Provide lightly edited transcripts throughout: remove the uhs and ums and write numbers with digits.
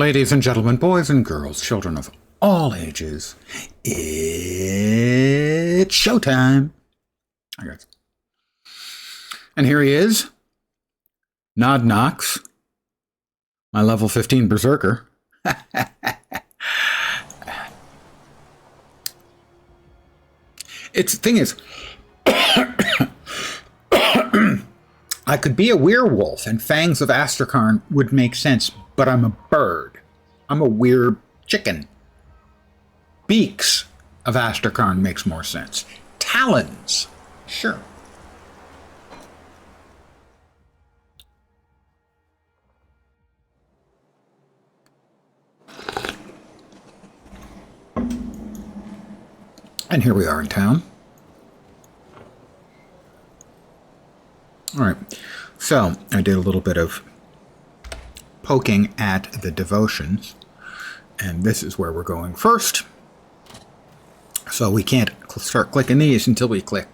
Ladies and gentlemen, boys and girls, children of all ages, it's showtime. I guess. And here he is, Nod Knox, my level 15 berserker. The thing is, I could be a werewolf and Fangs of Astrakarn would make sense, but I'm a bird. I'm a werechicken. Beaks of Astrakarn makes more sense. Talons, sure. And here we are in town. All right, so I did a little bit of poking at the devotions, and this is where we're going first. So we can't start clicking these until we click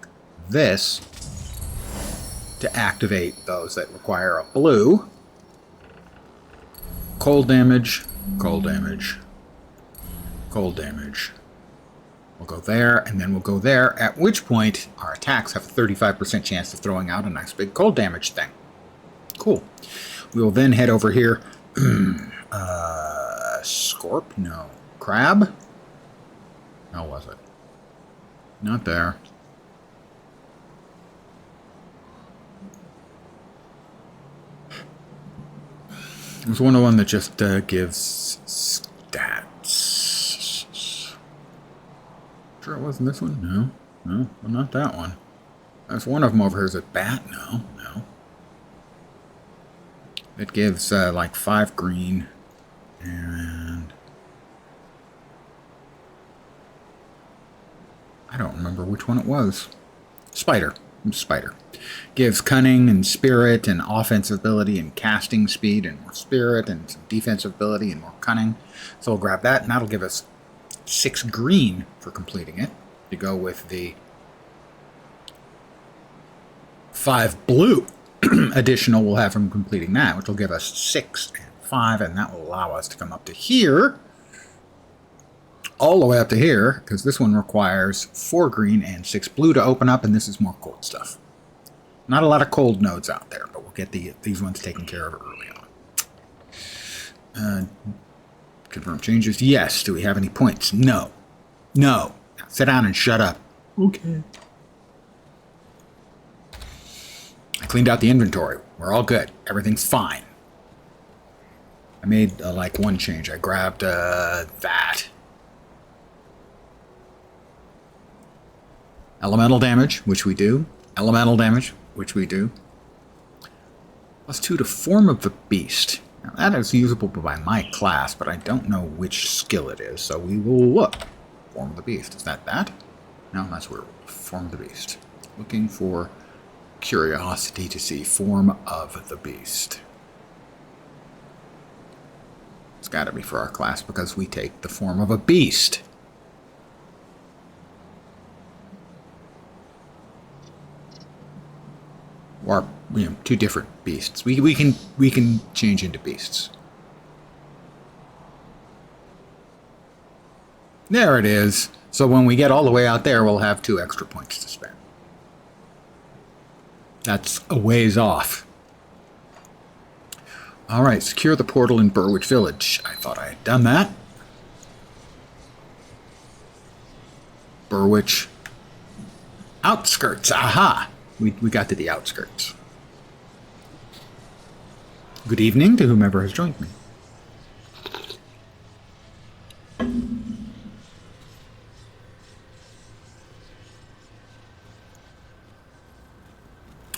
this to activate those that require a blue. Cold damage, cold damage, cold damage. We'll go there, and then we'll go there, at which point our attacks have a 35% chance of throwing out a nice big cold damage thing. Cool. We will then head over here. Scorp? No. Crab? How was it? Not there. There's one that just gives stats. Sure it wasn't this one? No. No, well, not that one. There's one of them over here. Is it bat? No, no. It gives like 5 green and I don't remember which one it was. Spider. Spider. Gives cunning and spirit and offensive ability and casting speed and more spirit and some defensive ability and more cunning. So we'll grab that and that'll give us 6 green for completing it. To go with the 5 blue additional we'll have from completing that, which will give us 6 and 5, and that will allow us to come up to here, all the way up to here, because this one requires 4 green and 6 blue to open up, and this is more cold stuff. Not a lot of cold nodes out there, but we'll get these ones taken care of early on. Confirm changes. Yes. Do we have any points? No. No. Now sit down and shut up. Okay. I cleaned out the inventory. We're all good. Everything's fine. I made like one change. I grabbed that. Elemental damage, which we do. Elemental damage, which we do. +2 to form of the beast. Now, that is usable by my class, but I don't know which skill it is, so we will look. Form of the beast. Is that that? No, that's where form of the beast. Looking for curiosity to see form of the beast. It's got to be for our class because we take the form of a beast. Or, you know, 2 different beasts. We can change into beasts. There it is. So when we get all the way out there, we'll have 2 extra points to spend. That's a ways off. All right, secure the portal in Burwich Village. I thought I had done that. Burwich outskirts. Aha! We got to the outskirts. Good evening to whomever has joined me.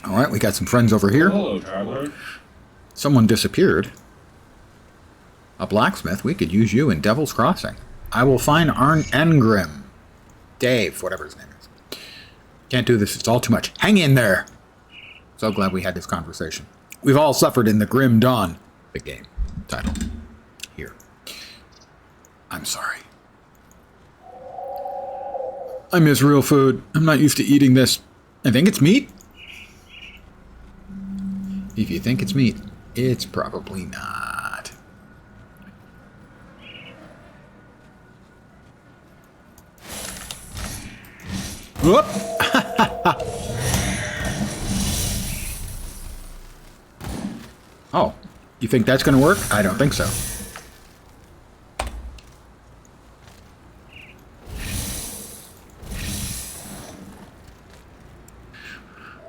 All right, we got some friends over here. Hello, traveler. Someone disappeared. A blacksmith. We could use you in Devil's Crossing. I will find Arn Engrim. Dave, whatever his name is. Can't do this. It's all too much. Hang in there. So glad we had this conversation. We've all suffered in the grim dawn. The game title. Here. I'm sorry. I miss real food. I'm not used to eating this. I think it's meat. If you think it's meat, it's probably not. Whoop! Oh, you think that's going to work? I don't think so.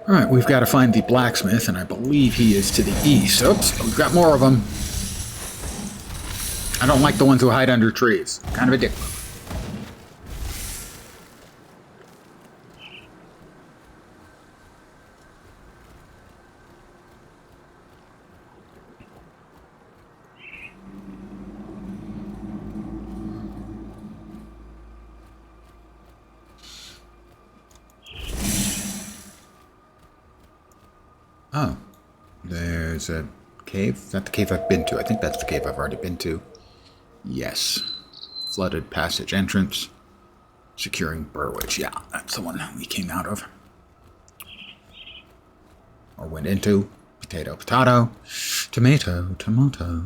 Alright, we've got to find the blacksmith, and I believe he is to the east. Oops, we've got more of them. I don't like the ones who hide under trees. Kind of a dick. Oh, there's a cave. Is that the cave I've been to? I think that's the cave I've already been to. Yes. Flooded passage entrance. Securing Burwich. Yeah, that's the one we came out of. Or went into. Potato, potato. Tomato, tomato.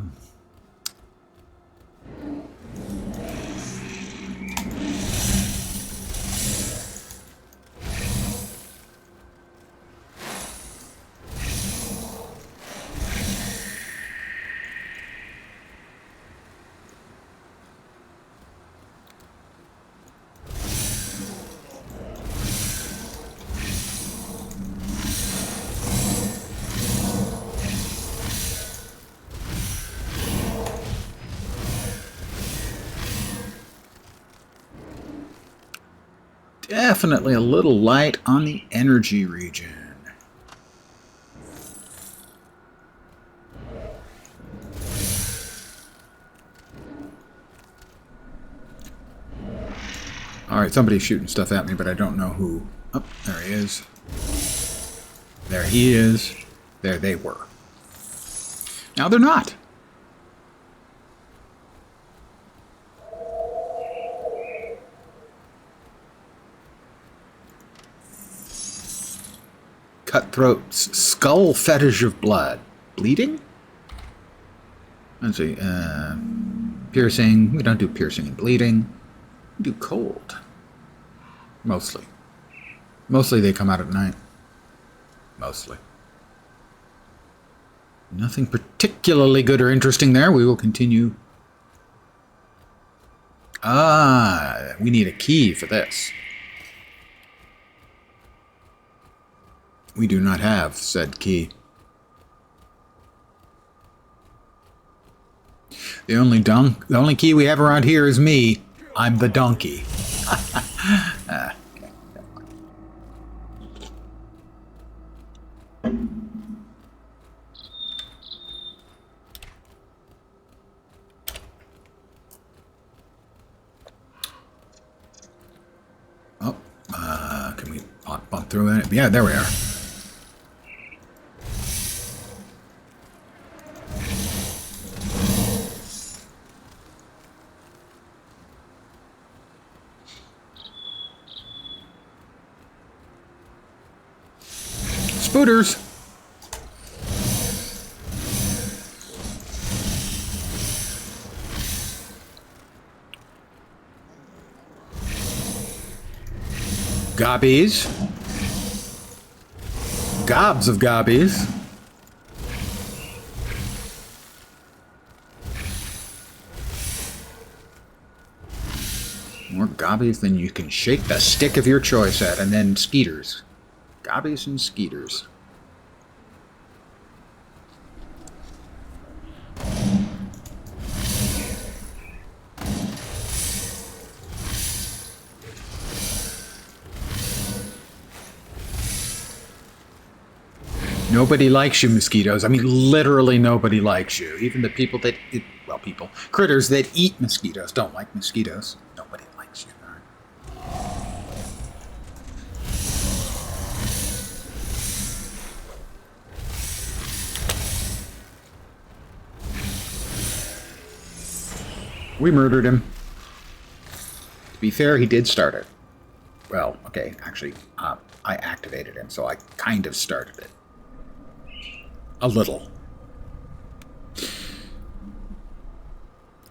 Definitely a little light on the energy region. Alright, somebody's shooting stuff at me, but I don't know who. Oh, there he is. There he is. There they were. Now they're not. Cutthroat's skull fetish of blood. Bleeding? Let's see. Piercing. We don't do piercing and bleeding. We do cold. Mostly. Mostly they come out at night. Mostly. Nothing particularly good or interesting there. We will continue. Ah, we need a key for this. We do not have said key. The only key we have around here is me. I'm the donkey. Okay. Oh, can we bump through it? Yeah, there we are. Spooters. Gobbies. Gobs of gobbies. More gobbies than you can shake the stick of your choice at, and then skeeters. Gobbies and skeeters. Nobody likes you, mosquitoes. I mean, literally nobody likes you. Even the people that, critters that eat mosquitoes don't like mosquitoes. Nobody likes you. We murdered him. To be fair, he did start it. Well, okay, actually, I activated him, so I kind of started it. A little.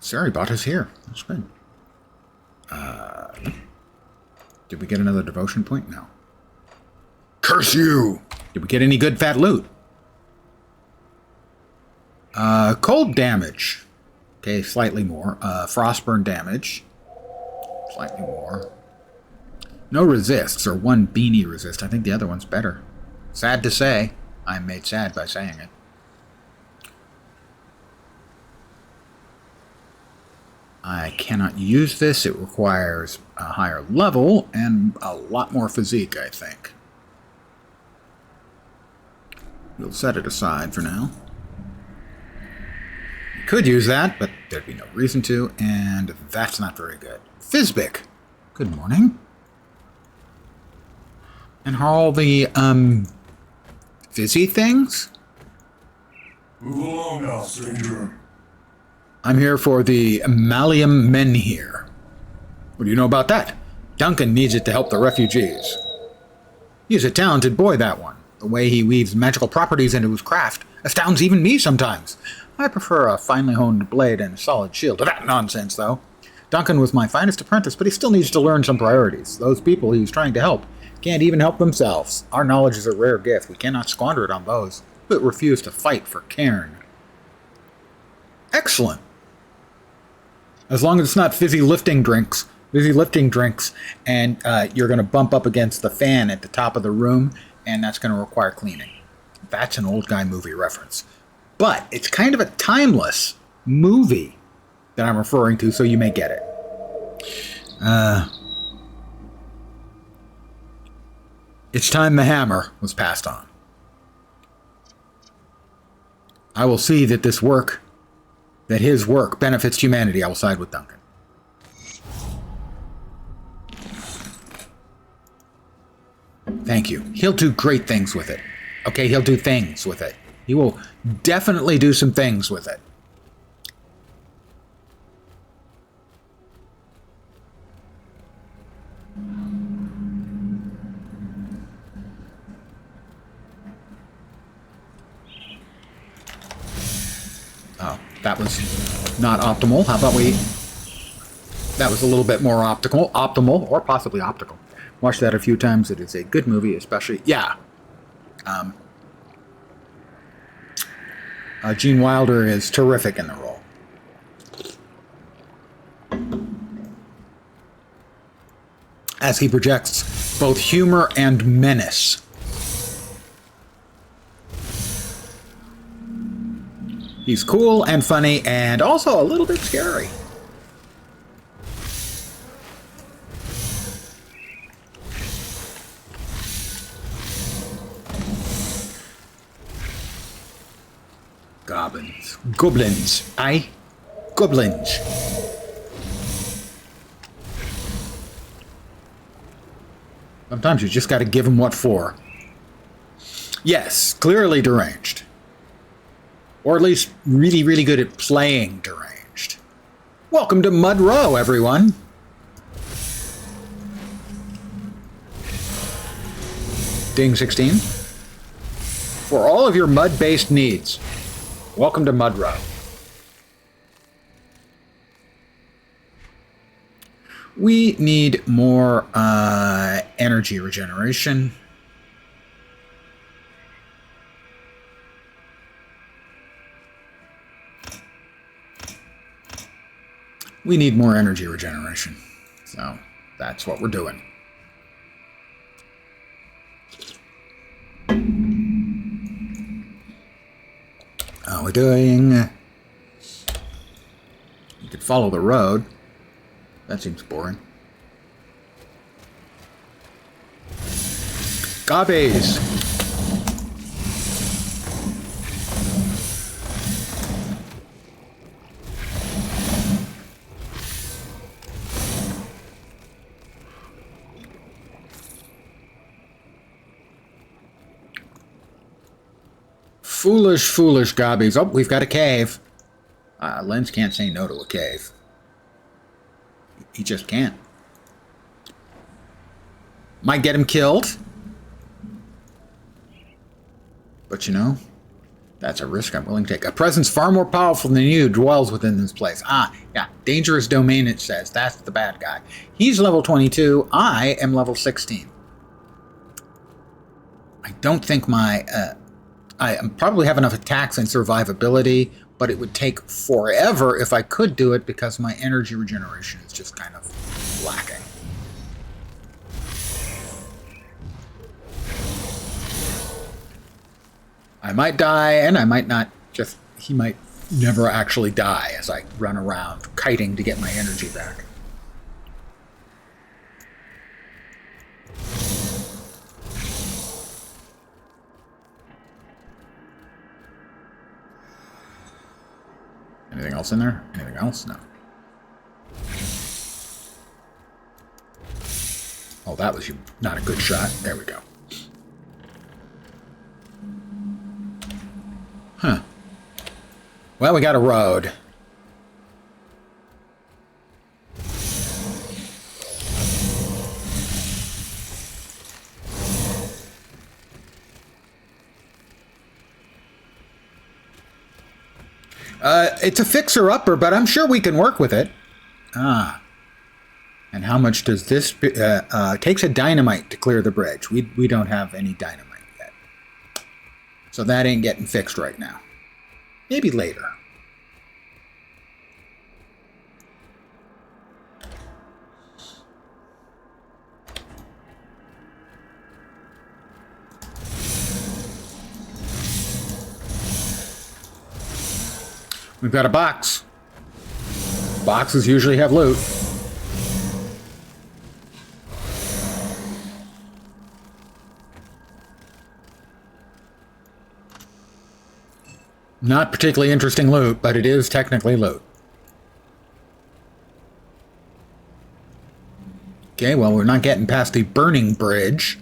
Saribot is here. That's good. Did we get another devotion point? No. Curse you! Did we get any good fat loot? Cold damage. Okay, slightly more. Frostburn damage. Slightly more. No resists, or one beanie resist. I think the other one's better. Sad to say. I'm made sad by saying it. I cannot use this. It requires a higher level and a lot more physique, I think. We'll set it aside for now. Could use that, but there'd be no reason to, and that's not very good. Fizbic, good morning. And how are all the, fizzy things? Move along now, stranger. I'm here for the Malium Menhir. What do you know about that? Duncan needs it to help the refugees. He's a talented boy, that one. The way he weaves magical properties into his craft astounds even me sometimes. I prefer a finely honed blade and a solid shield to that nonsense, though. Duncan was my finest apprentice, but he still needs to learn some priorities. Those people he was trying to help can't even help themselves. Our knowledge is a rare gift. We cannot squander it on those who refuse to fight for Cairn. Excellent. As long as it's not fizzy lifting drinks, and you're going to bump up against the fan at the top of the room, and that's going to require cleaning. That's an old guy movie reference. But it's kind of a timeless movie that I'm referring to, so you may get it. It's time the hammer was passed on. I will see that his work benefits humanity. I will side with Duncan. Thank you. He'll do great things with it. Okay, he'll do things with it. He will definitely do some things with it. Oh, that was not optimal. How about that was a little bit more optimal, or possibly optical. Watched that a few times. It is a good movie, especially, yeah. Gene Wilder is terrific in the role. As he projects both humor and menace. He's cool and funny and also a little bit scary. Goblins. Aye? Goblins. Sometimes you just gotta give them what for. Yes, clearly deranged. Or at least really, really good at playing deranged. Welcome to Mud Row, everyone. Ding 16. For all of your mud-based needs, welcome to Mud Row. We need more energy regeneration. We need more energy regeneration. So that's what we're doing. We're doing... You could follow the road. That seems boring. Gobbies! Foolish, foolish gobbies. Oh, we've got a cave. Lens can't say no to a cave. He just can't. Might get him killed. But you know, That's a risk I'm willing to take. A presence far more powerful than you dwells within this place. Ah, yeah. Dangerous domain, it says. That's the bad guy. He's level 22. I am level 16. I don't think my... I probably have enough attacks and survivability, but it would take forever if I could do it because my energy regeneration is just kind of lacking. I might die, and I might not just... He might never actually die as I run around kiting to get my energy back. Anything else in there? Anything else? No. Oh, that was not a good shot. There we go. Huh. Well, we got a road. It's a fixer-upper, but I'm sure we can work with it. Ah. And how much does this... takes a dynamite to clear the bridge. We don't have any dynamite yet. So that ain't getting fixed right now. Maybe later. We've got a box. Boxes usually have loot. Not particularly interesting loot, but it is technically loot. Okay, well, we're not getting past the burning bridge.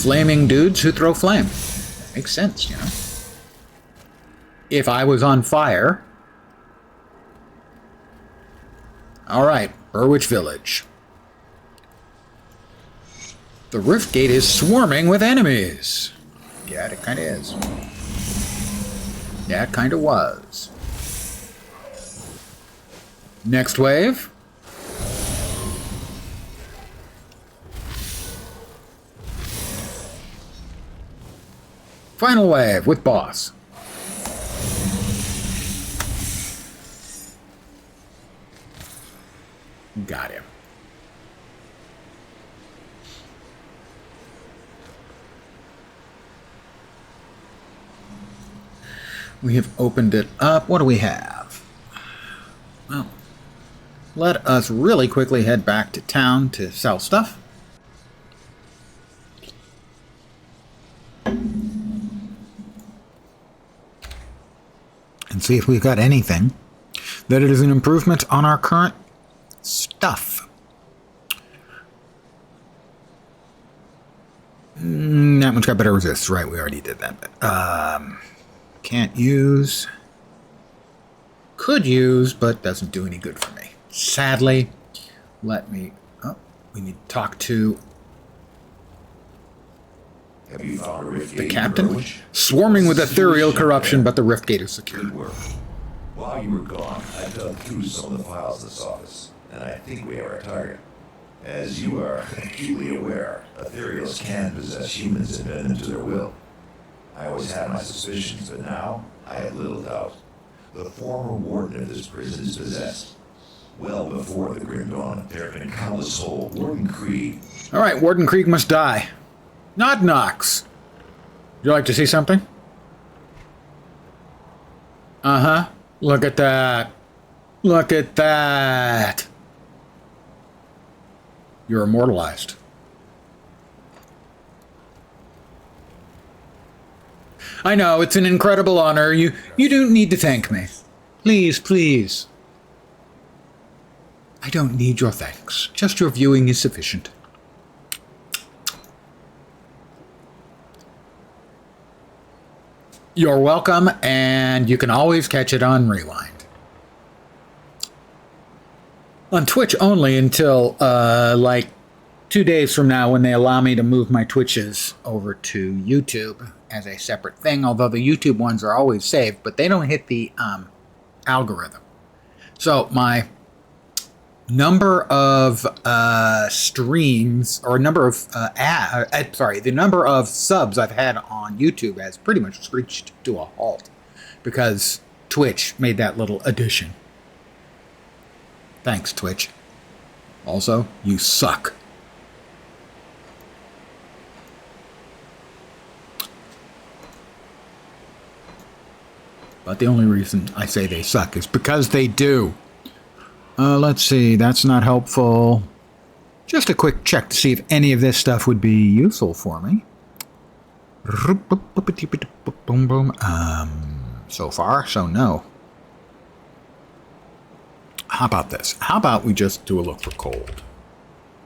Flaming dudes who throw flame. That makes sense, you know. If I was on fire. Alright, Burwich Village. The rift gate is swarming with enemies. Yeah, it kind of is. Yeah, it kind of was. Next wave. Final wave with boss. Got him. We have opened it up. What do we have? Well, let us really quickly head back to town to sell stuff. And see if we've got anything that it is an improvement on our current stuff. That one's got better resist. Right, we already did that. But, can't use. Could use, but doesn't do any good for me. Sadly, let me... Oh, we need to talk to... Have you found a rift the gate, captain? Burwich? Swarming with ethereal corruption, but the rift gate is secure. Good work. While you were gone, I dug through some of the files in this office, and I think we have our target. As you are acutely aware, ethereals can possess humans and bend them to their will. I always had my suspicions, but now I have little doubt. The former warden of this prison is possessed. Well before the Grim Dawn, there have been countless souls. Warden Krieg. All right, Warden Krieg must die. Not Knox. Would you like to see something? Uh-huh. Look at that. Look at that. You're immortalized. I know, it's an incredible honor. You don't need to thank me. Please, please. I don't need your thanks. Just your viewing is sufficient. You're welcome, and you can always catch it on Rewind. On Twitch only until, like 2 days from now when they allow me to move my Twitches over to YouTube as a separate thing, although the YouTube ones are always saved, but they don't hit the algorithm. So my number of streams, or number of the number of subs I've had on YouTube has pretty much screeched to a halt because Twitch made that little addition. Thanks, Twitch. Also, you suck. But the only reason I say they suck is because they do. Let's see, that's not helpful. Just a quick check to see if any of this stuff would be useful for me. So far, so no. How about this? How about we just do a look for cold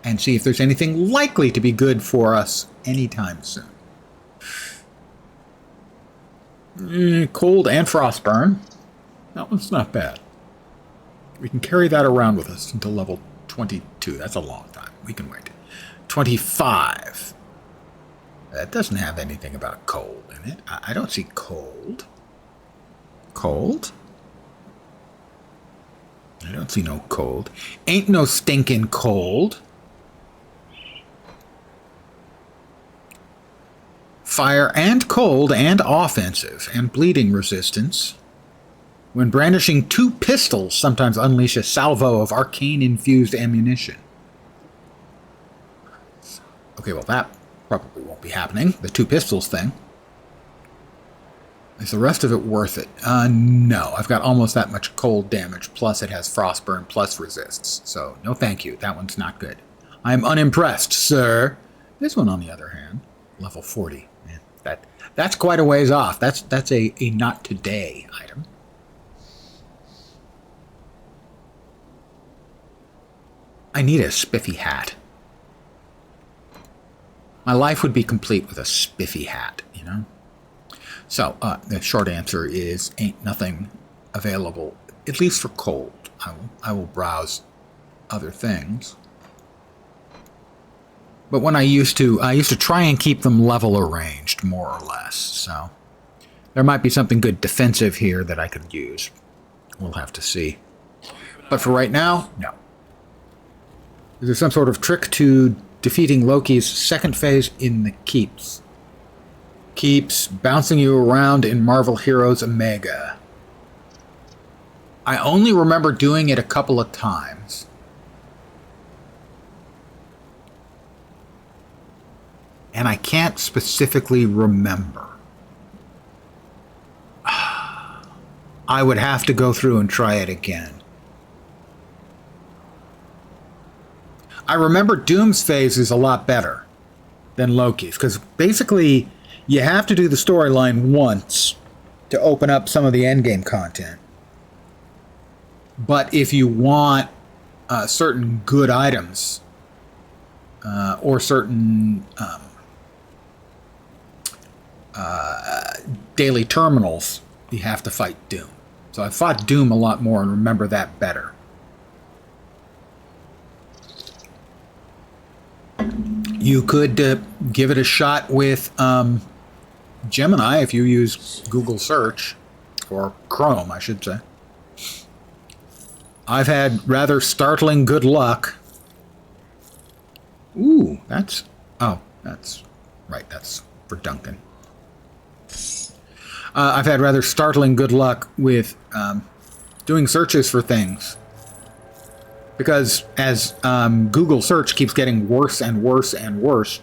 and see if there's anything likely to be good for us anytime soon. Cold and frostburn. That one's not bad. We can carry that around with us until level 22. That's a long time. We can wait. 25. That doesn't have anything about cold in it. I don't see cold. Cold? I don't see no cold. Ain't no stinking cold. Fire and cold and offensive and bleeding resistance. When brandishing 2 pistols, sometimes unleash a salvo of arcane-infused ammunition. Okay, well that probably won't be happening. The 2 pistols thing. Is the rest of it worth it? No. I've got almost that much cold damage, plus it has frostburn, plus resists. So, no thank you. That one's not good. I am unimpressed, sir. This one, on the other hand, level 40. Man, that's quite a ways off. That's a not today item. I need a spiffy hat. My life would be complete with a spiffy hat, you know? So, the short answer is ain't nothing available, at least for cold. I will browse other things. But when I used to try and keep them level arranged, more or less. So, there might be something good defensive here that I could use. We'll have to see. But for right now, no. Is there some sort of trick to defeating Loki's second phase in the keeps? Keeps bouncing you around in Marvel Heroes Omega. I only remember doing it a couple of times. And I can't specifically remember. I would have to go through and try it again. I remember Doom's phase is a lot better than Loki's, because basically you have to do the storyline once to open up some of the endgame content. But if you want certain good items or certain daily terminals, you have to fight Doom. So I fought Doom a lot more and remember that better. You could give it a shot with Gemini if you use Google search, or Chrome, I should say. I've had rather startling good luck. Ooh, that's right, that's for Duncan. I've had rather startling good luck with doing searches for things. Because as Google search keeps getting worse and worse and worse,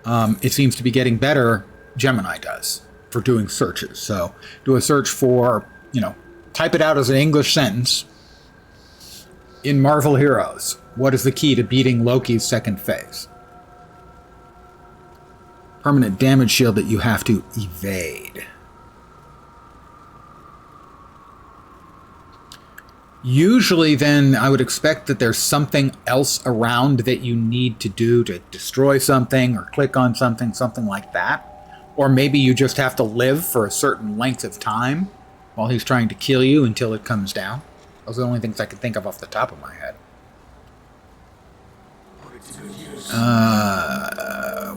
it seems to be getting better, Gemini does, for doing searches. So do a search for, type it out as an English sentence. In Marvel Heroes, what is the key to beating Loki's second phase? Permanent damage shield that you have to evade. Usually then I would expect that there's something else around that you need to do to destroy something or click on something like that. Or maybe you just have to live for a certain length of time while he's trying to kill you until it comes down. Those are the only things I can think of off the top of my head.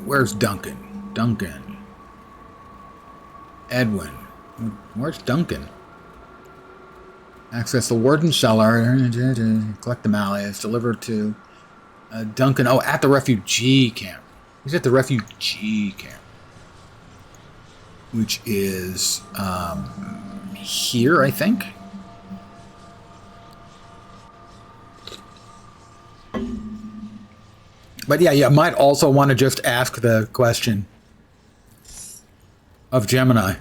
Where's Duncan? Duncan. Edwin. Where's Duncan? Access the warden's cellar. Collect the malleus. Deliver to Duncan. Oh, at the refugee camp. He's at the refugee camp. Which is here, I think. But yeah, you might also want to just ask the question of Gemini.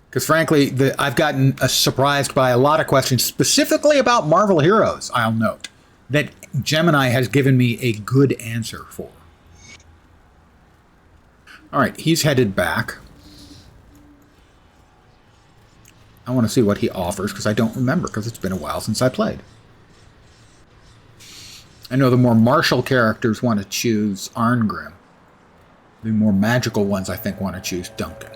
Because frankly, I've gotten surprised by a lot of questions, specifically about Marvel Heroes, I'll note, that Gemini has given me a good answer for. Alright, he's headed back. I want to see what he offers, because I don't remember, because it's been a while since I played. I know the more martial characters want to choose Arngrim. The more magical ones, I think, want to choose Duncan.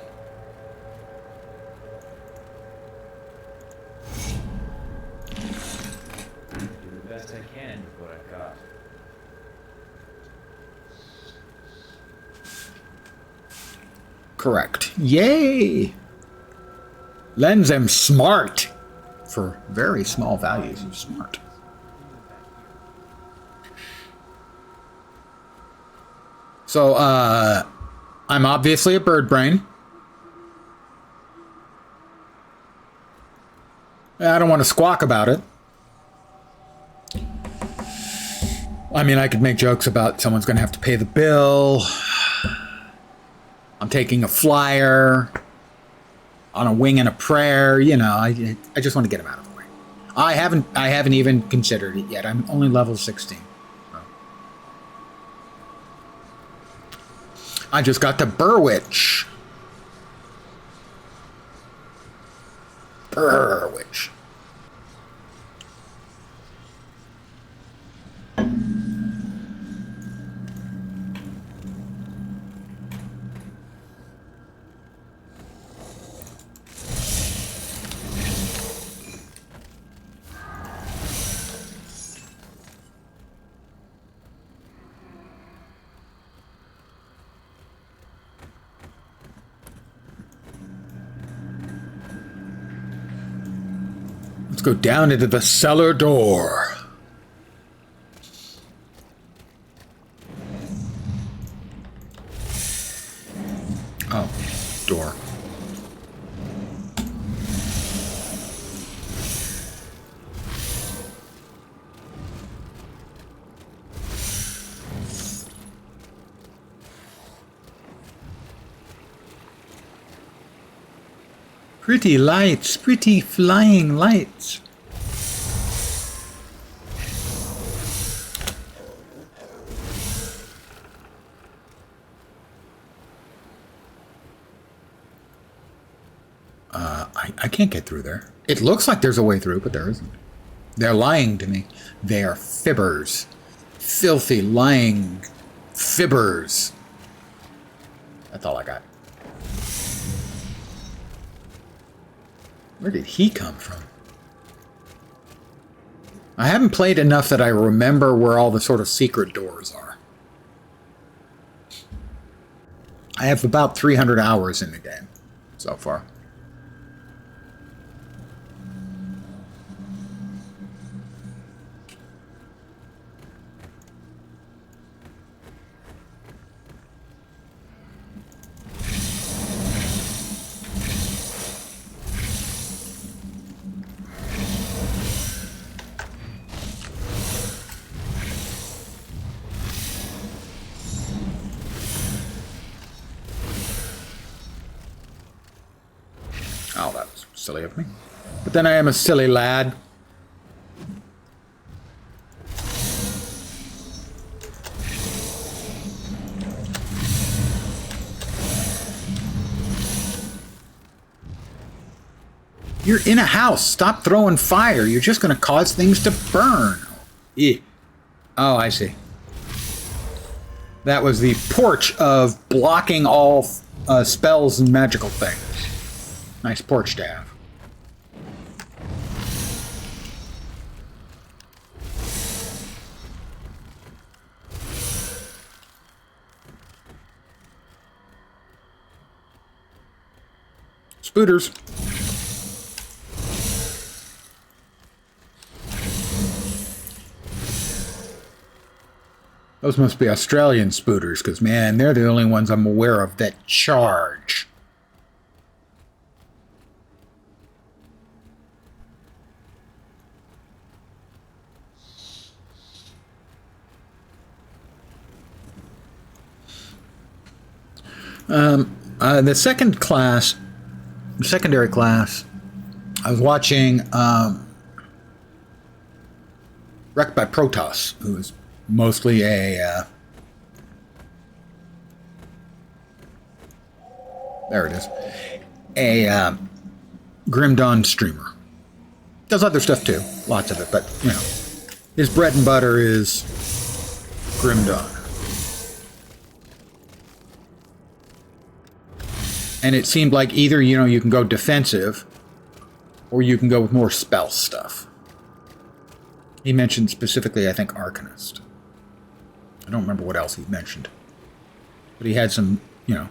Do the best I can with what I've got. Correct. Yay! Lends them smart. For very small values of smart. So, I'm obviously a bird brain. I don't want to squawk about it. I mean, I could make jokes about someone's going to have to pay the bill. I'm taking a flyer on a wing and a prayer. You know, I just want to get them out of the way. I haven't even considered it yet. I'm only level 16. I just got to Burwitch. Burwitch. Let's go down into the cellar door. Oh, door. Pretty lights, pretty flying lights. I can't get through there. It looks like there's a way through, but there isn't. They're lying to me. They are fibbers. Filthy, lying fibbers. That's all I got. Where did he come from? I haven't played enough that I remember where all the sort of secret doors are. I have about 300 hours in the game so far. Oh, that was silly of me. But then I am a silly lad. You're in a house. Stop throwing fire. You're just going to cause things to burn. Eh. Oh, I see. That was the porch of blocking all spells and magical things. Nice porch to have. Spooters. Those must be Australian spooters, because, man, they're the only ones I'm aware of that charge. The secondary class, I was watching Wrecked by Protoss, who is mostly a there it is, a Grim Dawn streamer. Does other stuff too, lots of it, but you know, his bread and butter is Grim Dawn. And it seemed like either, you know, you can go defensive or you can go with more spell stuff. He mentioned specifically, I think, Arcanist. I don't remember what else he mentioned. But he had some, you know,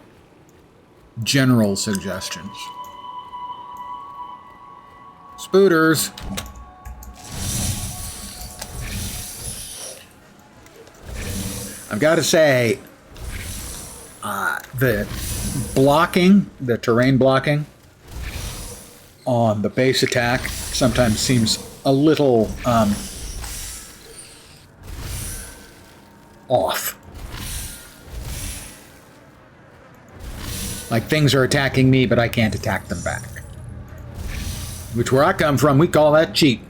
general suggestions. Spooters. I've got to say, the blocking, the terrain blocking on the base attack sometimes seems a little off. Like things are attacking me, but I can't attack them back. Which, where I come from, we call that cheat.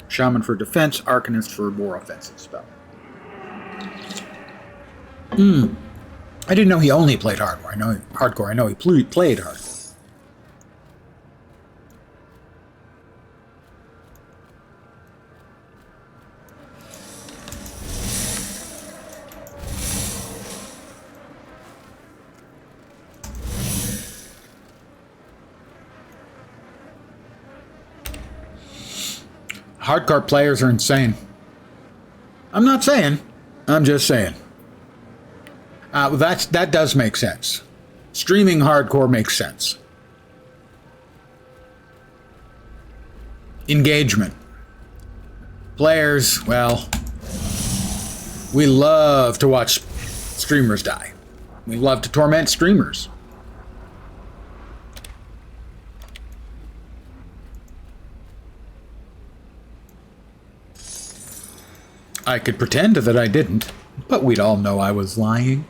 Shaman for defense, Arcanist for more offensive spell. I didn't know he only played hardcore. I know he played hardcore. Hardcore players are insane. I'm not saying. I'm just saying. That does make sense. Streaming hardcore makes sense. Engagement. Players, well, we love to watch streamers die. We love to torment streamers. I could pretend that I didn't, but we'd all know I was lying.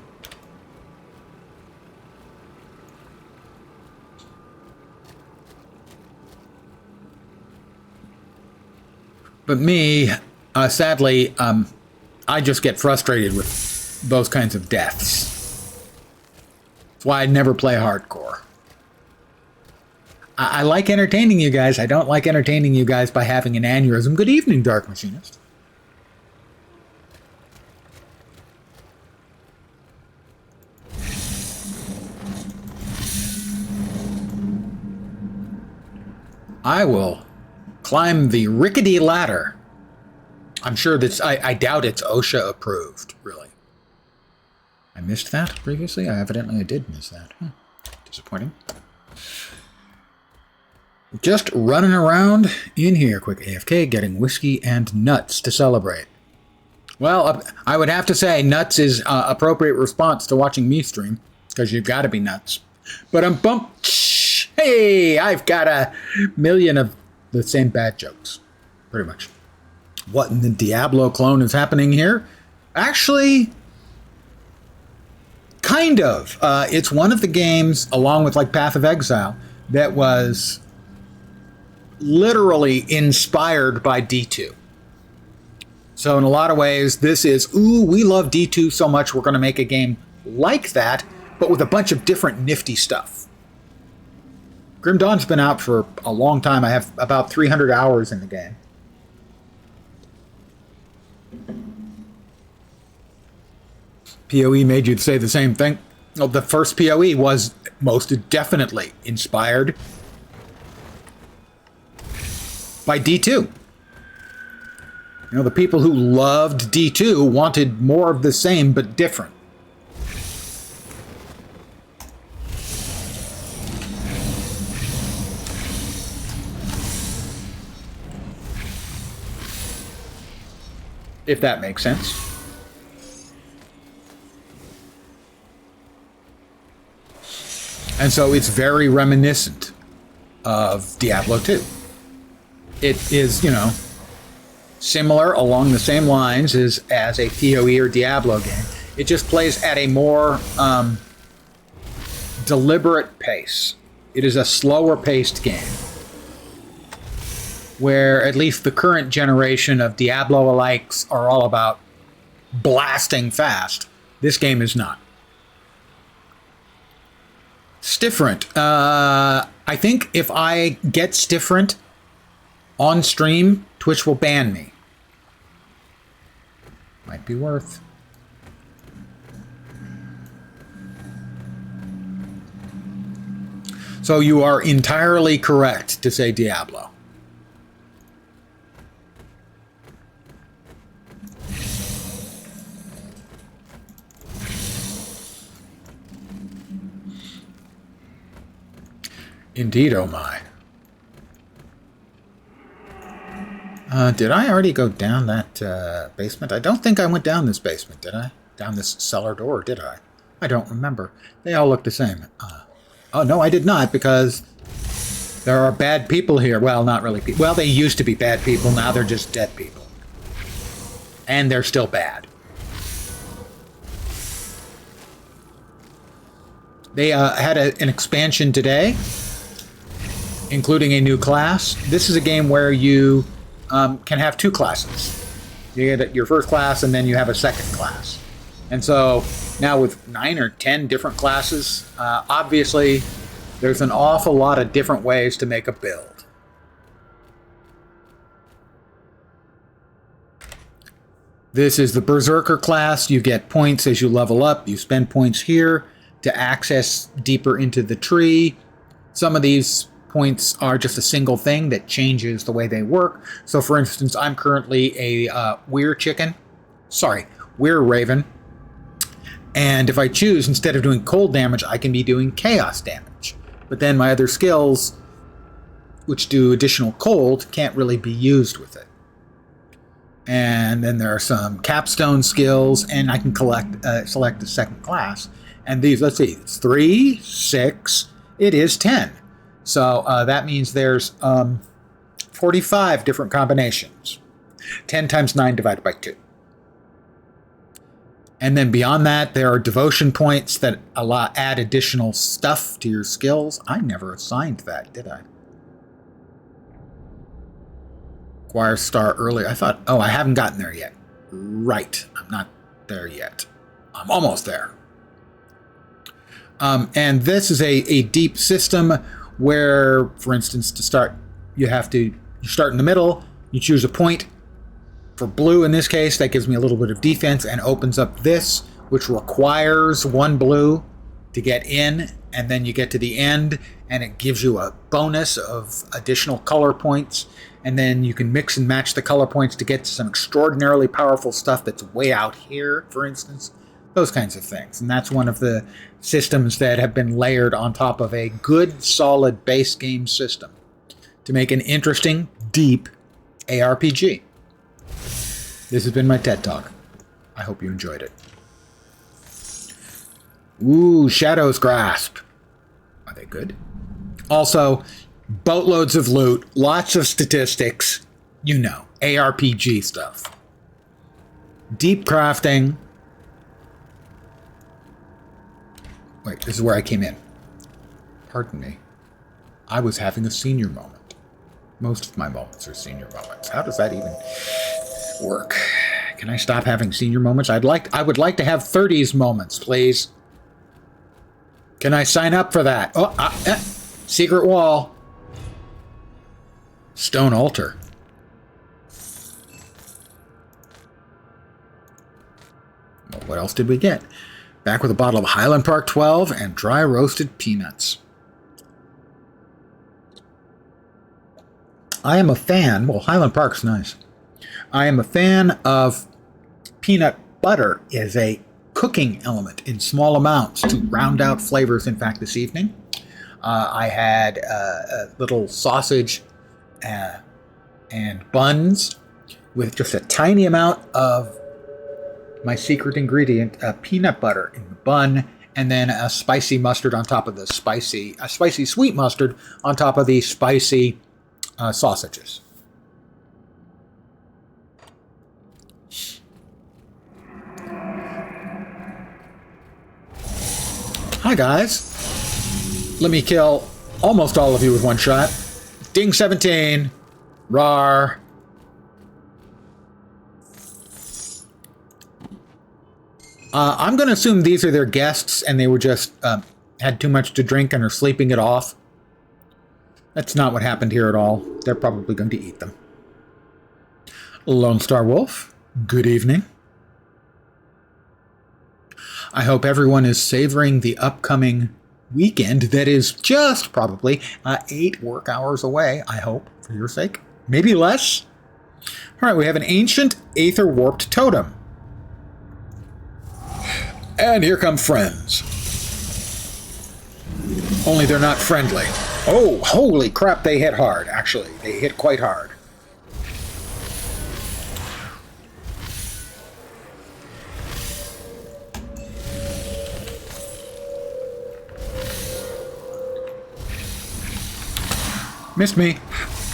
But me, sadly, I just get frustrated with those kinds of deaths. That's why I never play hardcore. I like entertaining you guys. I don't like entertaining you guys by having an aneurysm. Good evening, Dark Machinist. I will climb the rickety ladder. I'm sure that's, I doubt it's OSHA approved, really. I missed that previously? I did miss that. Disappointing. Just running around in here, quick AFK, getting whiskey and nuts to celebrate. Well, I would have to say nuts is appropriate response to watching me stream, because you've got to be nuts. But I'm bumped. Hey, I've got a million of the same bad jokes, pretty much. What in the Diablo clone is happening here? Actually, kind of. It's one of the games, along with like Path of Exile, that was literally inspired by D2. So in a lot of ways, this is, ooh, we love D2 so much, we're going to make a game like that, but with a bunch of different nifty stuff. Grim Dawn's been out for a long time. I have about 300 hours in the game. PoE made you say the same thing. Well, the first PoE was most definitely inspired by D2. You know, the people who loved D2 wanted more of the same but different. If that makes sense. And so it's very reminiscent of Diablo 2. It is, you know, similar along the same lines as a PoE or Diablo game. It just plays at a more deliberate pace. It is a slower paced game. Where at least the current generation of Diablo-alikes are all about blasting fast. This game is not. Stifferent. I think if I get Stifferent on stream, Twitch will ban me. Might be worth. So you are entirely correct to say Diablo. Indeed, oh my. Did I already go down that basement? I don't think I went down this basement, did I? Down this cellar door, did I? I don't remember. They all look the same. Oh, no, I did not, because there are bad people here. Well, not really people. Well, they used to be bad people. Now they're just dead people. And they're still bad. They had an expansion today, including a new class. This is a game where you can have two classes. You get your first class, and then you have a second class. And so now with 9 or 10 different classes, obviously there's an awful lot of different ways to make a build. This is the Berserker class. You get points as you level up. You spend points here to access deeper into the tree. Some of these points are just a single thing that changes the way they work. So for instance, I'm currently a werechicken. Sorry, were-raven. And if I choose, instead of doing cold damage, I can be doing chaos damage. But then my other skills, which do additional cold, can't really be used with it. And then there are some capstone skills, and I can select a second class. And these, let's see, it's 3, 6, it is 10. So that means there's 45 different combinations. 10 times 9 divided by 2. And then beyond that, there are devotion points that add additional stuff to your skills. I never assigned that, did I? Acquire star earlier. I thought, oh, I haven't gotten there yet. Right, I'm not there yet. I'm almost there. And this is a deep system where, for instance, to start, you start in the middle, you choose a point. For blue, in this case, that gives me a little bit of defense and opens up this, which requires 1 blue to get in, and then you get to the end, and it gives you a bonus of additional color points, and then you can mix and match the color points to get to some extraordinarily powerful stuff that's way out here, for instance. Those kinds of things. And that's one of the systems that have been layered on top of a good, solid base game system to make an interesting, deep ARPG. This has been my TED Talk. I hope you enjoyed it. Ooh, Shadow's Grasp. Are they good? Also, boatloads of loot, lots of statistics, you know, ARPG stuff. Deep crafting. Wait, this is where I came in. Pardon me. I was having a senior moment. Most of my moments are senior moments. How does that even work? Can I stop having senior moments? I would like to have 30s moments, please. Can I sign up for that? Oh, secret wall. Stone altar. Well, What else did we get? Back with a bottle of Highland Park 12 and dry roasted peanuts. I am a fan. Well, Highland Park's nice. I am a fan of peanut butter as a cooking element in small amounts to round out flavors. In fact, this evening, I had a little sausage and buns with just a tiny amount of my secret ingredient, peanut butter in the bun, and then a spicy mustard on top of the spicy sweet mustard on top of the spicy sausages. Hi guys. Let me kill almost all of you with one shot. Ding 17. Rar. I'm going to assume these are their guests and they were just had too much to drink and are sleeping it off. That's not what happened here at all. They're probably going to eat them. Lone Star Wolf, good evening. I hope everyone is savoring the upcoming weekend that is just probably 8 work hours away, I hope, for your sake. Maybe less. All right, we have an ancient Aether Warped Totem. And here come friends. Only they're not friendly. Oh, holy crap, they hit hard, actually. They hit quite hard. Missed me.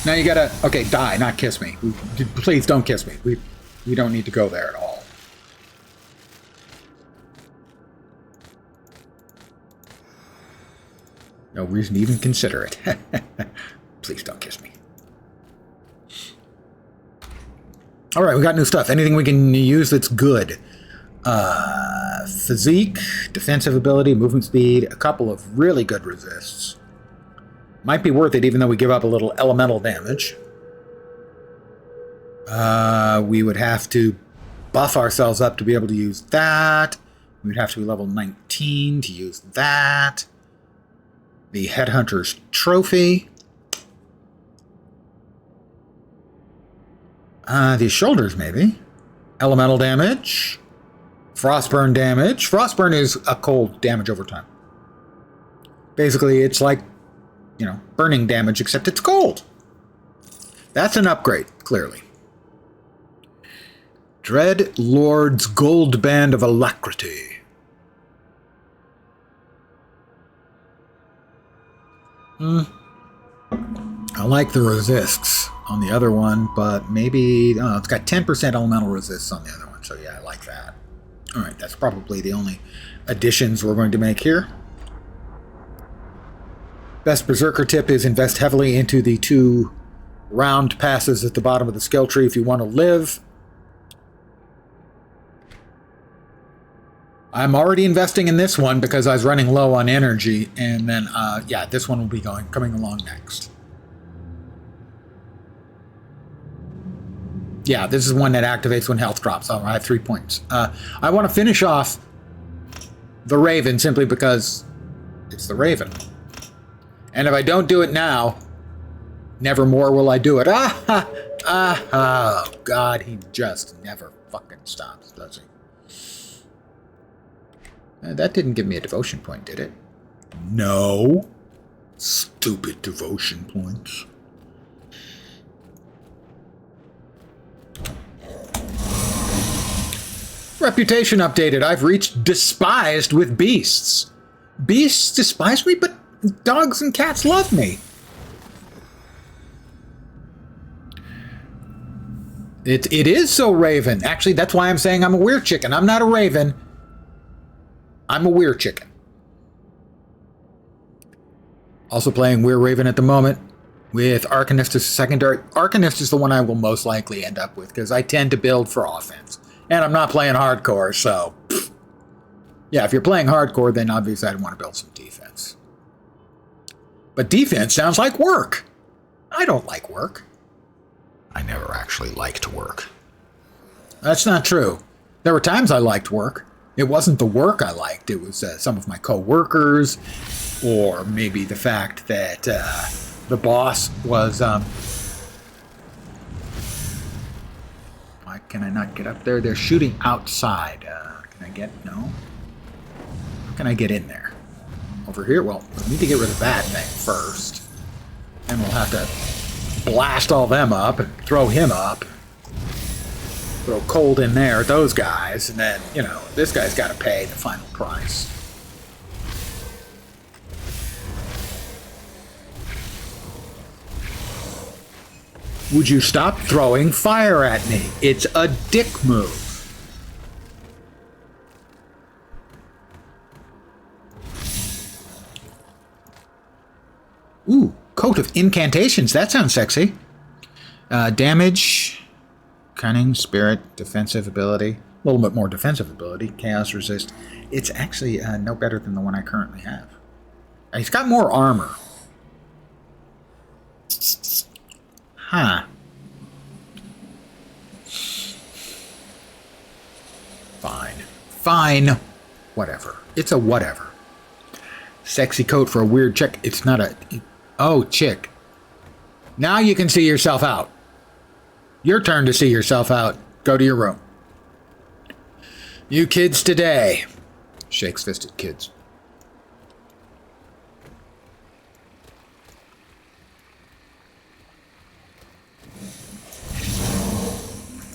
Now you gotta... Okay, die, not kiss me. Please don't kiss me. We don't need to go there at all. No reason to even consider it. Please don't kiss me. All right, we got new stuff. Anything we can use that's good. Physique, defensive ability, movement speed, a couple of really good resists. Might be worth it even though we give up a little elemental damage. We would have to buff ourselves up to be able to use that. We would have to be level 19 to use that. The Headhunter's Trophy. The shoulders, maybe. Elemental damage. Frostburn damage. Frostburn is a cold damage over time. Basically, it's like, you know, burning damage, except it's cold. That's an upgrade, clearly. Dread Lord's Gold Band of Alacrity. I like the resists on the other one, but maybe... Oh, it's got 10% elemental resists on the other one, so yeah, I like that. Alright, that's probably the only additions we're going to make here. Best Berserker tip is invest heavily into the 2 round passes at the bottom of the skill tree if you want to live. I'm already investing in this one because I was running low on energy, and then, yeah, this one will be coming along next. Yeah, this is one that activates when health drops. Oh, I have 3 points. I want to finish off the Raven simply because it's the Raven. And if I don't do it now, nevermore will I do it. Oh, God, he just never fucking stops, does he? That didn't give me a devotion point, did it? No. Stupid devotion points. Reputation updated. I've reached despised with beasts. Beasts despise me, but dogs and cats love me. It is so Raven. Actually, that's why I'm saying I'm a werechicken. I'm not a Raven. I'm a werechicken. Also playing Were Raven at the moment with Arcanist as secondary. Arcanist is the one I will most likely end up with because I tend to build for offense. And I'm not playing hardcore, so... Pfft. Yeah, if you're playing hardcore, then obviously I'd want to build some defense. But defense sounds like work. I don't like work. I never actually liked work. That's not true. There were times I liked work. It wasn't the work I liked. It was some of my co-workers, or maybe the fact that the boss was... why can I not get up there? They're shooting outside. Can I get... No? How can I get in there? Over here? Well, we need to get rid of that thing first. Then we'll have to blast all them up and throw him up. Throw cold in there at those guys, and then, you know, this guy's got to pay the final price. Would you stop throwing fire at me? It's a dick move. Ooh, coat of incantations. That sounds sexy. Damage, cunning, spirit, defensive ability. A little bit more defensive ability. Chaos resist. It's actually no better than the one I currently have. He's got more armor. Huh. Fine. Fine. Whatever. It's a whatever. Sexy coat for a weird chick. It's not a... Oh, chick. Now you can see yourself out. Your turn to see yourself out. Go to your room. You kids today. Shakes fist at kids.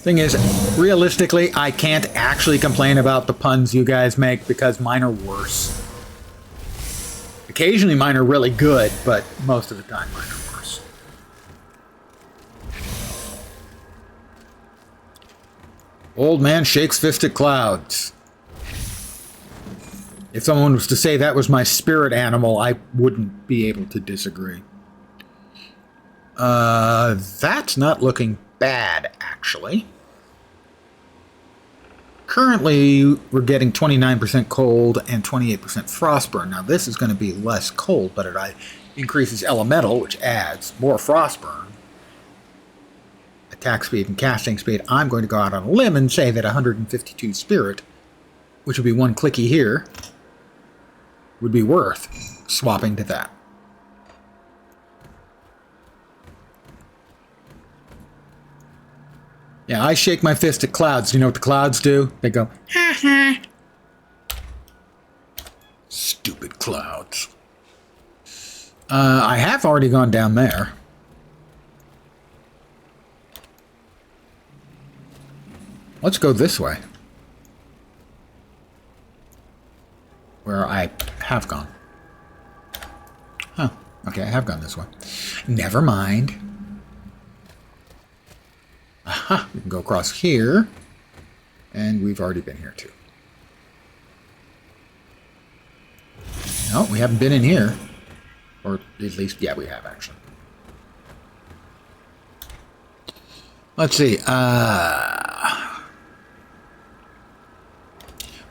Thing is, realistically, I can't actually complain about the puns you guys make because mine are worse. Occasionally mine are really good, but most of the time mine are worse. Old man shakes fist at clouds. If someone was to say that was my spirit animal, I wouldn't be able to disagree. That's not looking bad, actually. Currently, we're getting 29% cold and 28% frostburn. Now, this is going to be less cold, but it increases elemental, which adds more frostburn. Attack speed and casting speed. I'm going to go out on a limb and say that 152 spirit, which would be one clicky here, would be worth swapping to that. Yeah, I shake my fist at clouds. You know what the clouds do? They go, ha ha. Stupid clouds. I have already gone down there. Let's go this way. Where I have gone. Huh. Okay, I have gone this way. Never mind. Aha, we can go across here. And we've already been here too. No, we haven't been in here. Or at least, yeah, we have actually. Let's see.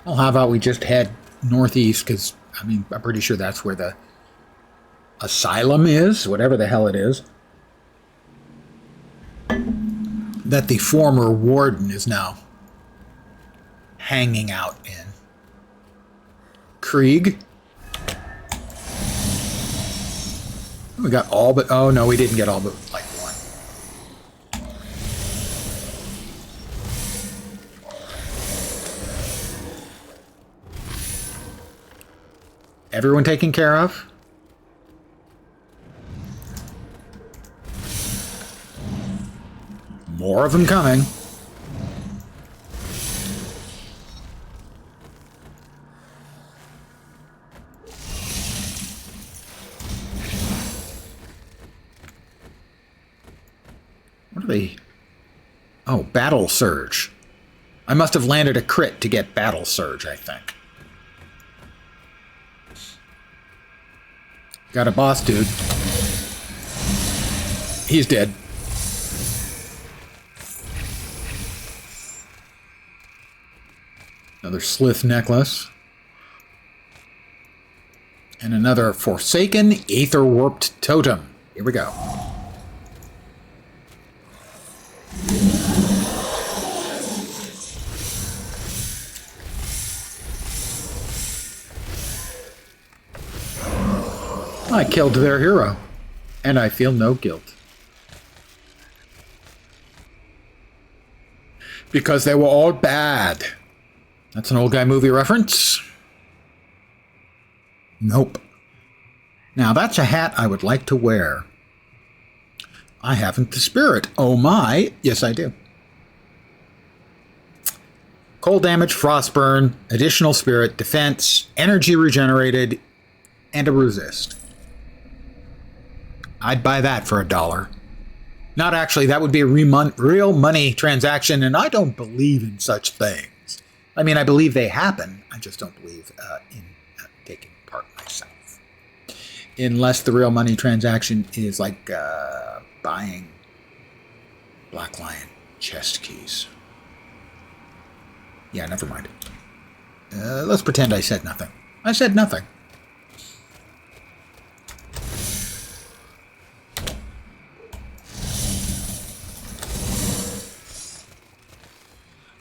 Well, how about we just head northeast? Because, I mean, I'm pretty sure that's where the asylum is. Whatever the hell it is. That the former warden is now hanging out in. Krieg. We got all but... Oh, no, we didn't get all but, like, one. Everyone taken care of? More of them coming. What are they? Oh, Battle Surge. I must have landed a crit to get Battle Surge, I think. Got a boss dude. He's dead. Another Slith necklace. And another Forsaken Aether Warped Totem. Here we go. I killed their hero, and I feel no guilt. Because they were all bad. That's an old guy movie reference. Nope. Now that's a hat I would like to wear. I haven't the spirit. Oh my. Yes, I do. Cold damage, frostburn, additional spirit, defense, energy regenerated, and a resist. I'd buy that for $1. Not actually, that would be a real money transaction, and I don't believe in such things. I mean, I believe they happen. I just don't believe in taking part myself. Unless the real money transaction is like buying Black Lion chest keys. Yeah, never mind. Let's pretend I said nothing. I said nothing.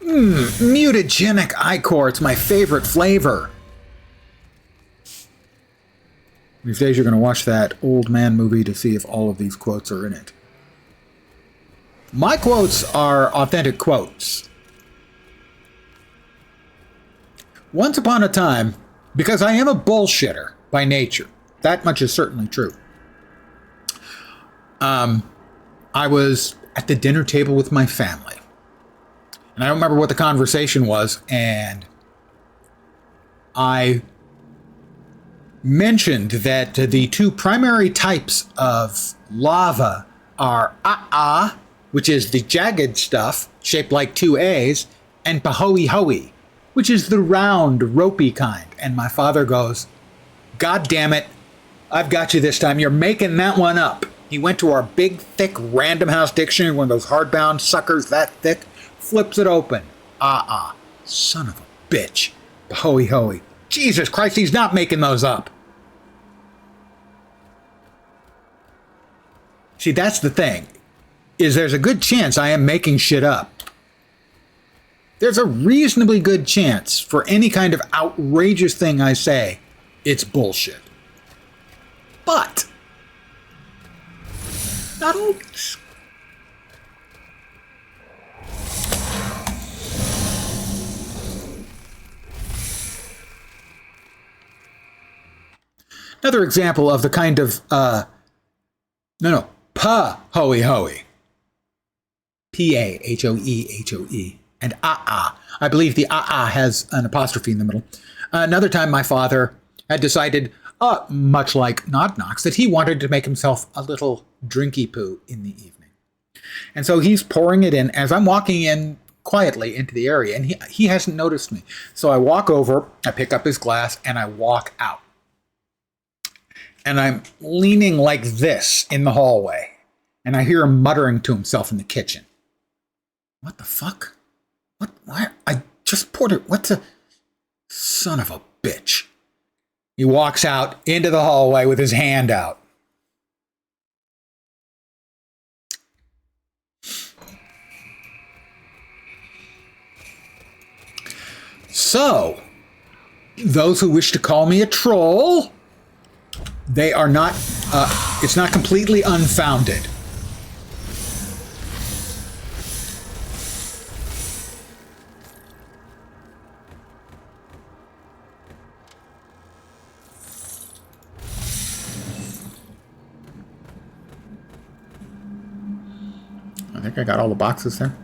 Mutagenic ichor. It's my favorite flavor. These days you're going to watch that old man movie to see if all of these quotes are in it. My quotes are authentic quotes. Once upon a time, because I am a bullshitter by nature, that much is certainly true. I was at the dinner table with my family. And I don't remember what the conversation was, and I mentioned that the two primary types of lava are which is the jagged stuff shaped like two A's, and pahoe, which is the round, ropey kind. And my father goes, "God damn it, I've got you this time. You're making that one up." He went to our big, thick Random House dictionary, one of those hardbound suckers that thick, flips it open. Son of a bitch. Pahoe. Jesus Christ, he's not making those up. See, that's the thing, is there's a good chance I am making shit up. There's a reasonably good chance for any kind of outrageous thing I say, it's bullshit. But not always. Another example of the kind of pahoe. Pahoehoe. And I believe the has an apostrophe in the middle. Another time my father had decided, much like Nod Knox, that he wanted to make himself a little drinky poo in the evening. And so he's pouring it in as I'm walking in quietly into the area, and he hasn't noticed me. So I walk over, I pick up his glass, and I walk out. And I'm leaning like this in the hallway, and I hear him muttering to himself in the kitchen. What the fuck? What? I just poured it. What's a... Son of a bitch. He walks out into the hallway with his hand out. So, those who wish to call me a troll, they are not, it's not completely unfounded. I think I got all the boxes there.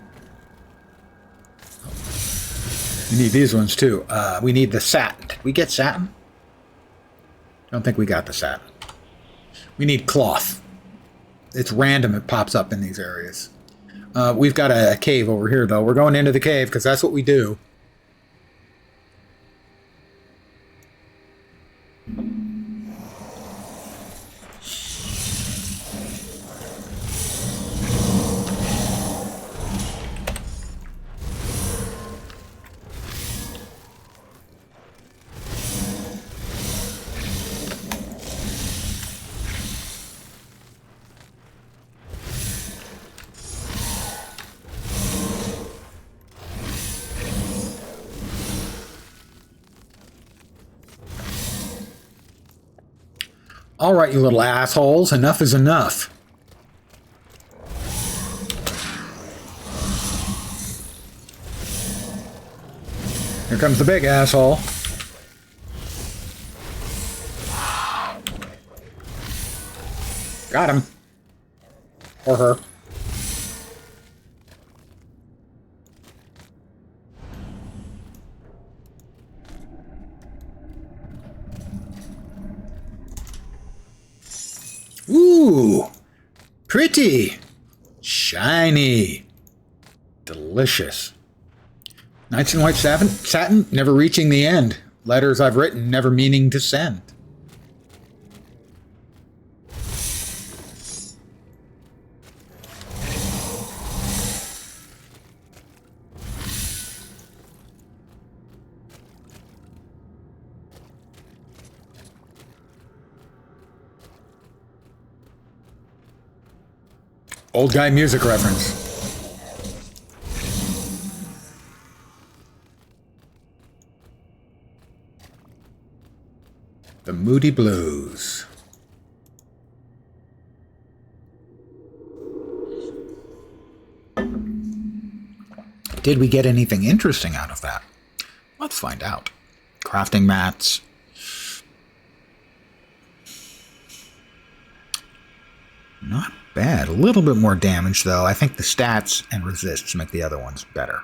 We need these ones too. We need the satin. Did we get satin? Don't think we got the satin. We need cloth. It's random. It pops up in these areas. We've got a cave over here, though. We're going into the cave because that's what we do. All right, you little assholes. Enough is enough. Here comes the big asshole. Got him. Or her. Ooh, pretty, shiny, delicious. Nights in white satin, never reaching the end. Letters I've written, never meaning to send. Old guy music reference. The Moody Blues. Did we get anything interesting out of that? Let's find out. Crafting mats. Not bad. A little bit more damage, though. I think the stats and resists make the other ones better.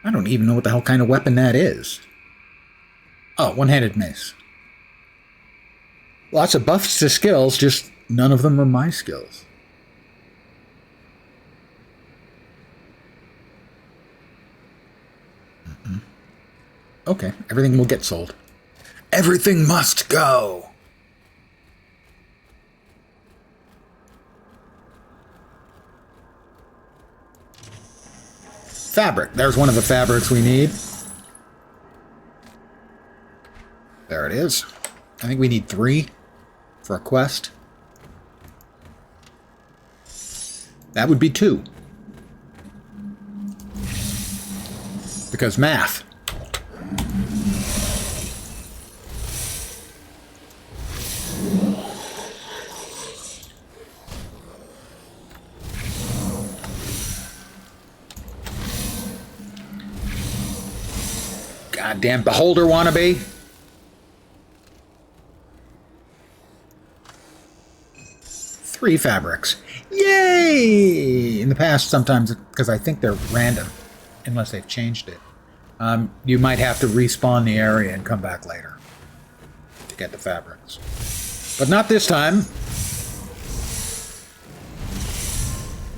I don't even know what the hell kind of weapon that is. Oh, one-handed mace. Lots of buffs to skills, just none of them are my skills. Okay, everything will get sold. Everything must go! Fabric. There's one of the fabrics we need. There it is. I think we need 3 for a quest. That would be 2. Because math. Goddamn beholder wannabe. Three fabrics. Yay! In the past, sometimes, because I think they're random, unless they've changed it, you might have to respawn the area and come back later to get the fabrics. But not this time.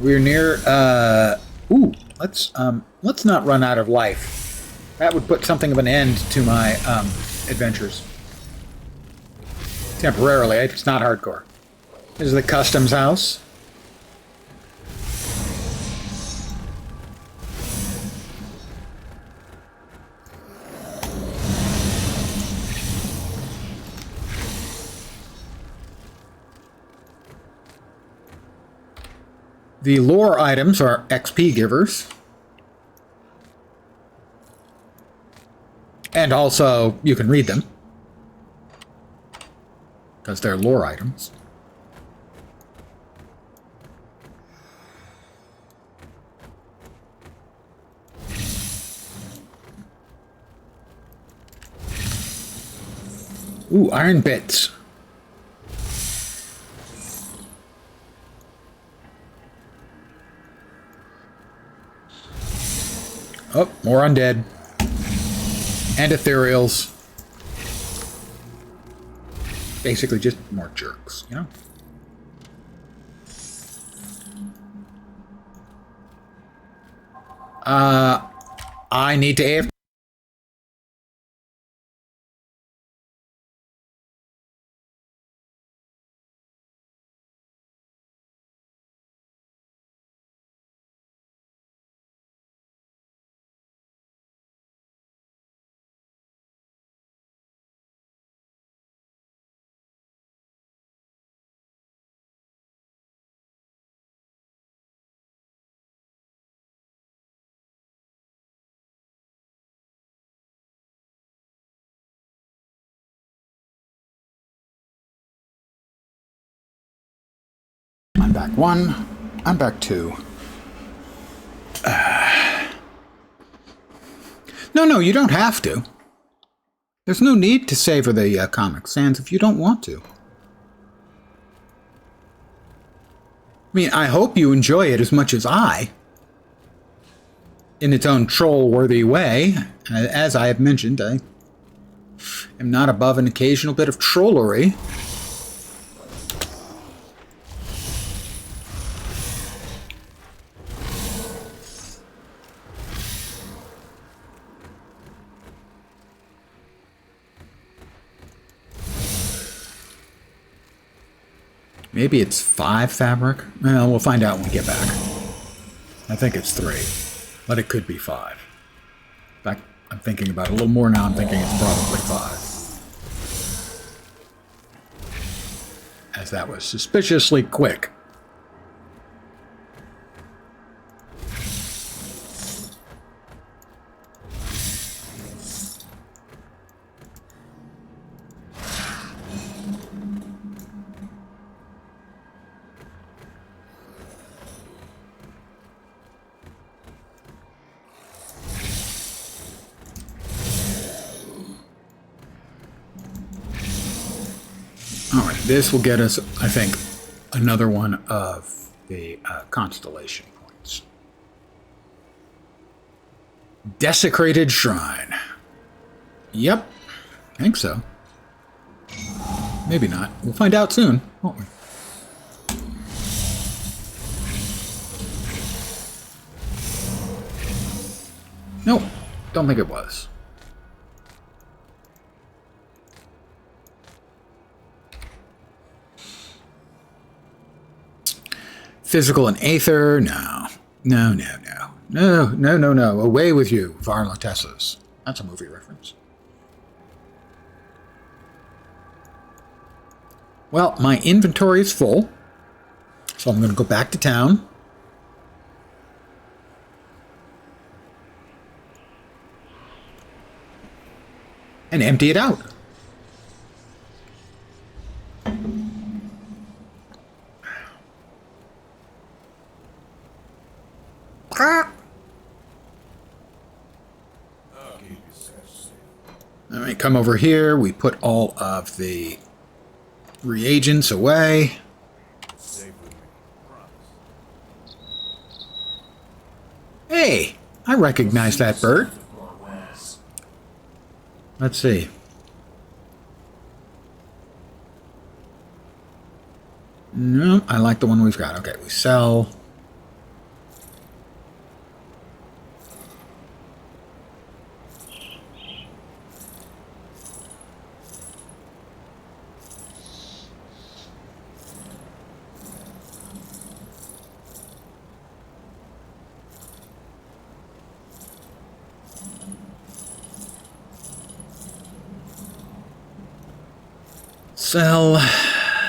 We're near, let's not run out of life. That would put something of an end to my, adventures. Temporarily, it's not hardcore. This is the customs house. The lore items are XP givers. And also, you can read them. Because they're lore items. Ooh, iron bits. Oh, more undead. And ethereals. Basically just more jerks, you know? I need to AFK. back 1. I'm back 2. No, you don't have to. There's no need to savor the Comic Sans if you don't want to. I mean, I hope you enjoy it as much as I. In its own troll-worthy way. As I have mentioned, I am not above an occasional bit of trollery. Maybe it's 5 fabric? Well, we'll find out when we get back. I think it's 3, but it could be 5. In fact, I'm thinking about it a little more now. I'm thinking it's probably 5. As that was suspiciously quick. Alright, this will get us, I think, another one of the constellation points. Desecrated Shrine. Yep, I think so. Maybe not. We'll find out soon, won't we? Nope, don't think it was. Physical and Aether? No. No. Away with you, Varlatesses. That's a movie reference. Well, my inventory is full, so I'm going to go back to town. And empty it out. All right, come over here. We put all of the reagents away. Hey, I recognize that bird. Let's see. No, I like the one we've got. Okay, we sell.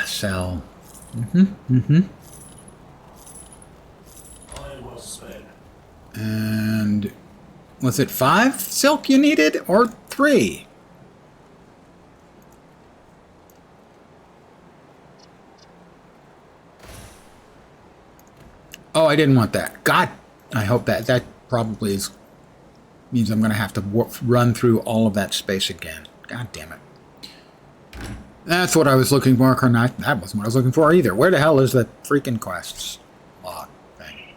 Sell. And was it 5 silk you needed or 3? Oh, I didn't want that. God, I hope that probably means I'm going to have to run through all of that space again. God damn it. That's what I was looking for, or not. That wasn't what I was looking for either. Where the hell is the freaking quests log thing?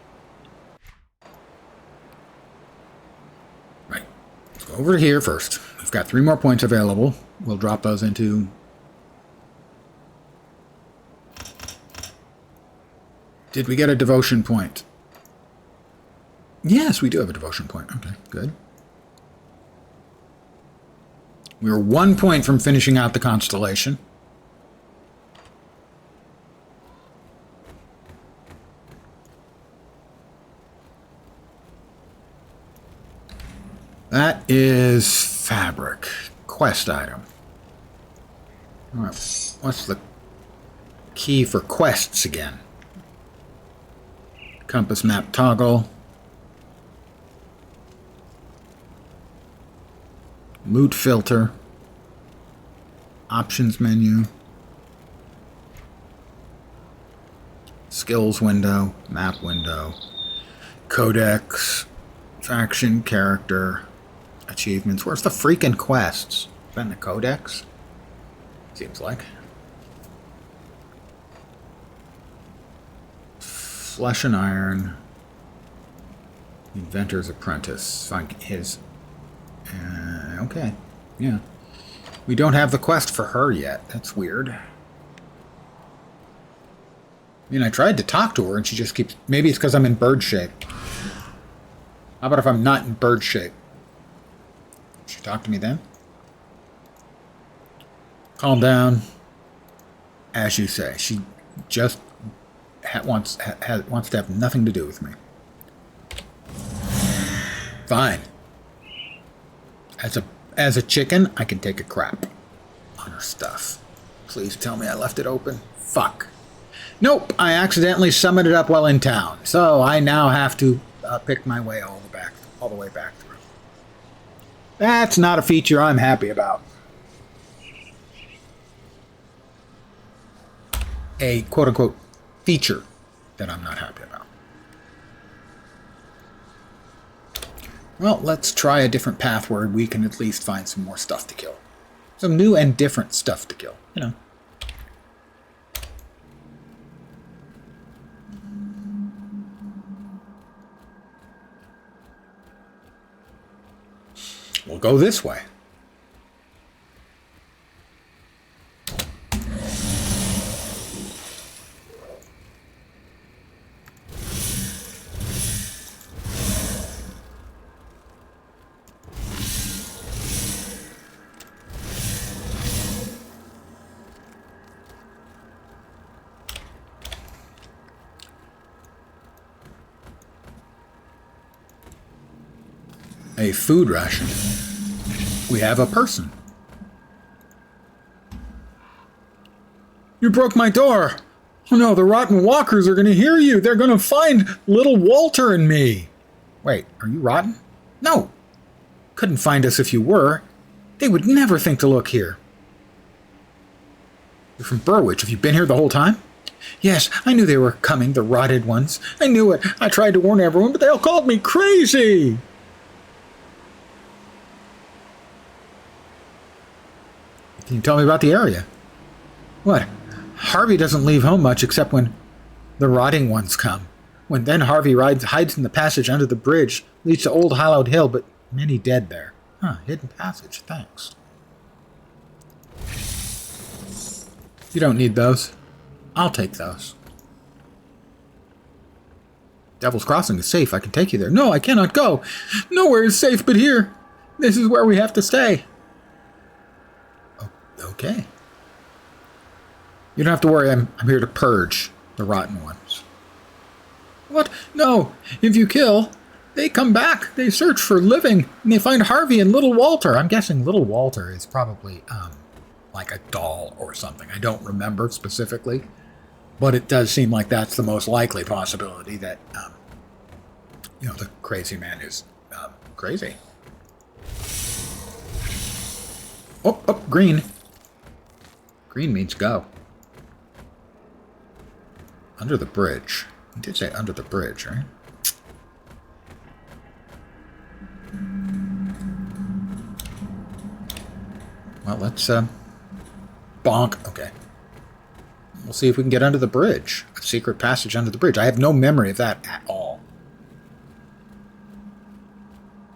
Right. Let's go over here first. We've got 3 more points available. We'll drop those into... Did we get a devotion point? Yes, we do have a devotion point. Okay, good. We were 1 point from finishing out the constellation. That is fabric. Quest item. All right, what's the key for quests again? Compass map toggle. Loot filter. Options menu. Skills window, map window, codex, faction, character, achievements. Where's the freaking quests? Is that in the codex? Seems like. Flesh and Iron. Inventor's Apprentice. Find his... okay. Yeah. We don't have the quest for her yet. That's weird. I mean, I tried to talk to her and she just keeps... Maybe it's because I'm in bird shape. How about if I'm not in bird shape? She talk to me then? Calm down. As you say. She just wants to have nothing to do with me. Fine. As a chicken, I can take a crap on her stuff. Please tell me I left it open. Fuck. Nope, I accidentally summoned it up while in town, so I now have to pick my way all the way back through. That's not a feature I'm happy about. A quote-unquote feature that I'm not happy about. Well, let's try a different path where we can at least find some more stuff to kill. Some new and different stuff to kill, you know. We'll go this way. A food ration. We have a person. You broke my door. Oh no, the rotten walkers are going to hear you. They're going to find little Walter and me. Wait, are you rotten? No. Couldn't find us if you were. They would never think to look here. You're from Burwich. Have you been here the whole time? Yes, I knew they were coming, the rotted ones. I knew it. I tried to warn everyone, but they all called me crazy. Can you tell me about the area? What? Harvey doesn't leave home much except when the rotting ones come. When then Harvey hides in the passage under the bridge, leads to Old Hallowed Hill, but many dead there. Huh, hidden passage, thanks. You don't need those. I'll take those. Devil's Crossing is safe. I can take you there. No, I cannot go. Nowhere is safe but here. This is where we have to stay. Okay. You don't have to worry, I'm here to purge the rotten ones. What? No. If you kill, they come back. They search for living, and they find Harvey and little Walter. I'm guessing little Walter is probably, like a doll or something. I don't remember specifically, but it does seem like that's the most likely possibility that, the crazy man is, crazy. Oh, green. Green means go. Under the bridge. He did say under the bridge, right? Well, let's, bonk. Okay. We'll see if we can get under the bridge. A secret passage under the bridge. I have no memory of that at all.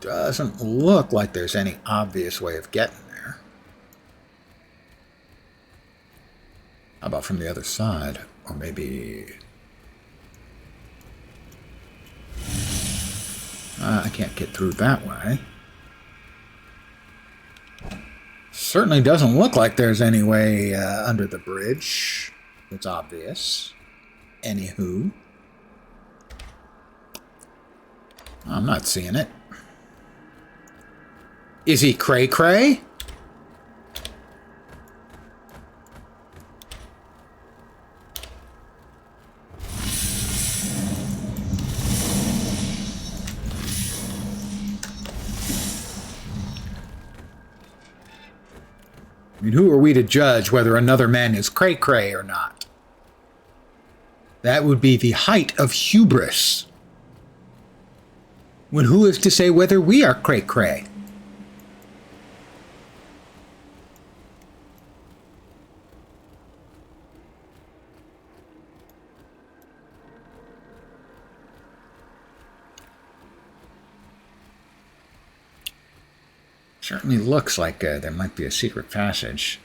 Doesn't look like there's any obvious way of getting there. How about from the other side? Or maybe... I can't get through that way. Certainly doesn't look like there's any way under the bridge. It's obvious. Anywho. I'm not seeing it. Is he cray-cray? I mean, who are we to judge whether another man is cray-cray or not? That would be the height of hubris. When who is to say whether we are cray-cray? Certainly looks like there might be a secret passage.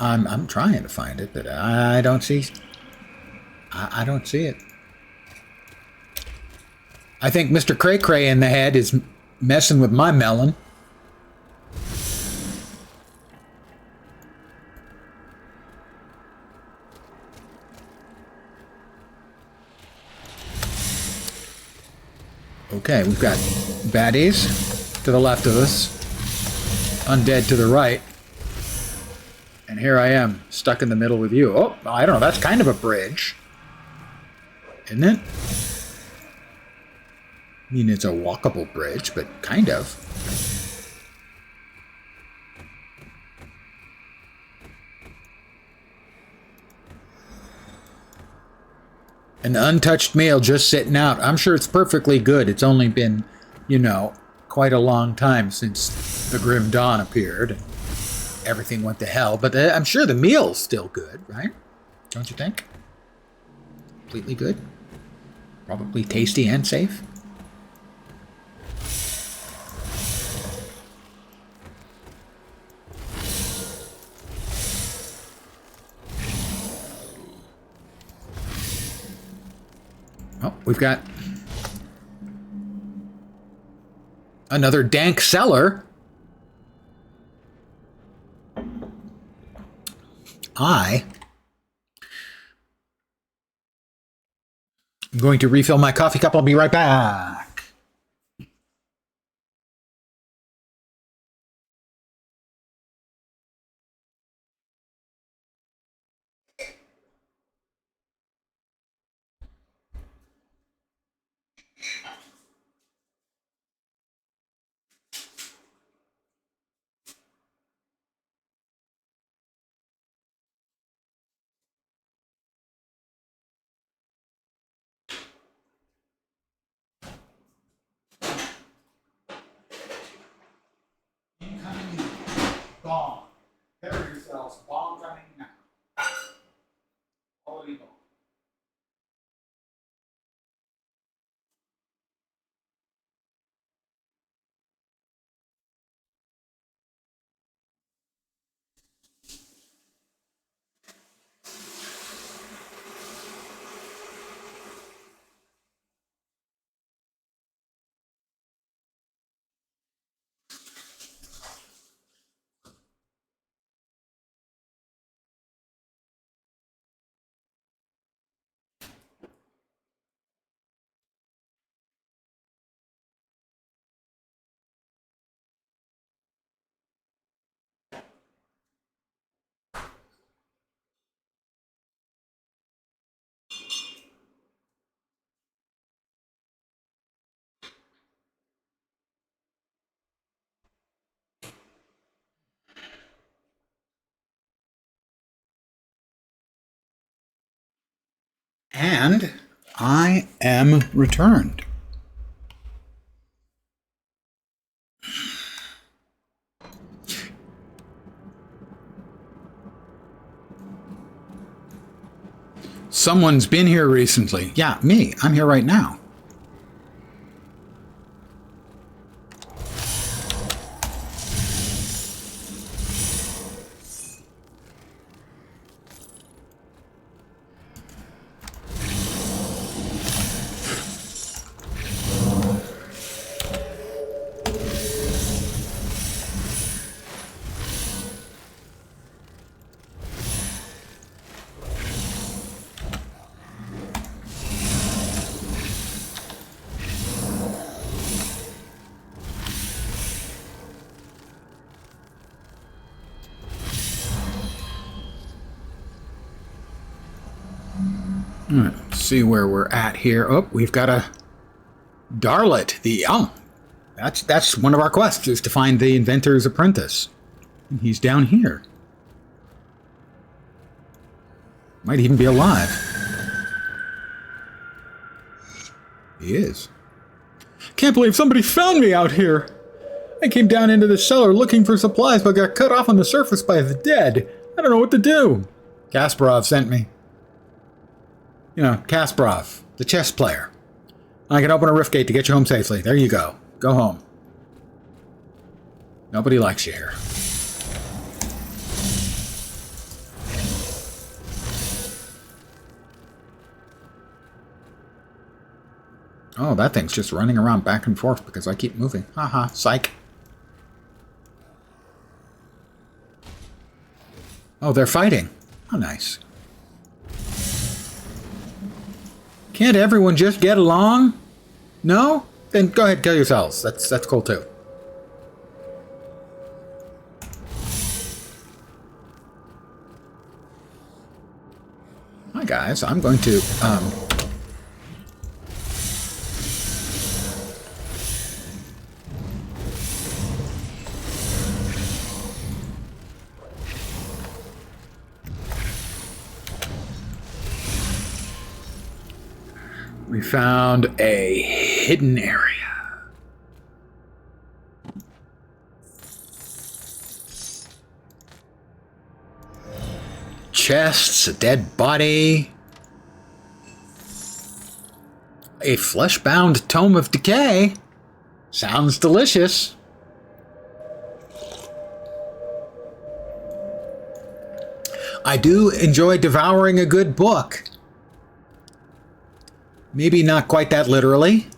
I'm trying to find it, but I don't see. I don't see it. I think Mr. Cray Cray in the head is messing with my melon. Okay, we've got baddies to the left of us, undead to the right, and here I am, stuck in the middle with you. Oh, I don't know, that's kind of a bridge, isn't it? I mean, it's a walkable bridge, but kind of. An untouched meal just sitting out. I'm sure it's perfectly good. It's only been, you know, quite a long time since the Grim Dawn appeared. Everything went to hell. But I'm sure the meal's still good, right? Don't you think? Completely good. Probably tasty and safe. Oh, we've got another dank cellar. I'm going to refill my coffee cup. I'll be right back. Incoming bomb. Prepare yourselves. Bomb coming now. Quality bomb. And I am returned. Someone's been here recently. Yeah, me. I'm here right now. All right, let's see where we're at here. Oh, we've got a Darlet, the young. That's one of our quests, is to find the inventor's apprentice. He's down here. Might even be alive. He is. Can't believe somebody found me out here. I came down into the cellar looking for supplies, but got cut off on the surface by the dead. I don't know what to do. Kasparov sent me. You know, Kasparov, the chess player. I can open a rift gate to get you home safely. There you go. Go home. Nobody likes you here. Oh, that thing's just running around back and forth because I keep moving. Haha, psych. Oh, they're fighting. Oh, nice. Can't everyone just get along? No? Then go ahead, kill yourselves. That's cool too. Hi guys, I'm going to we found a hidden area. Chests, a dead body, a flesh-bound tome of decay. Sounds delicious. I do enjoy devouring a good book. Maybe not quite that literally.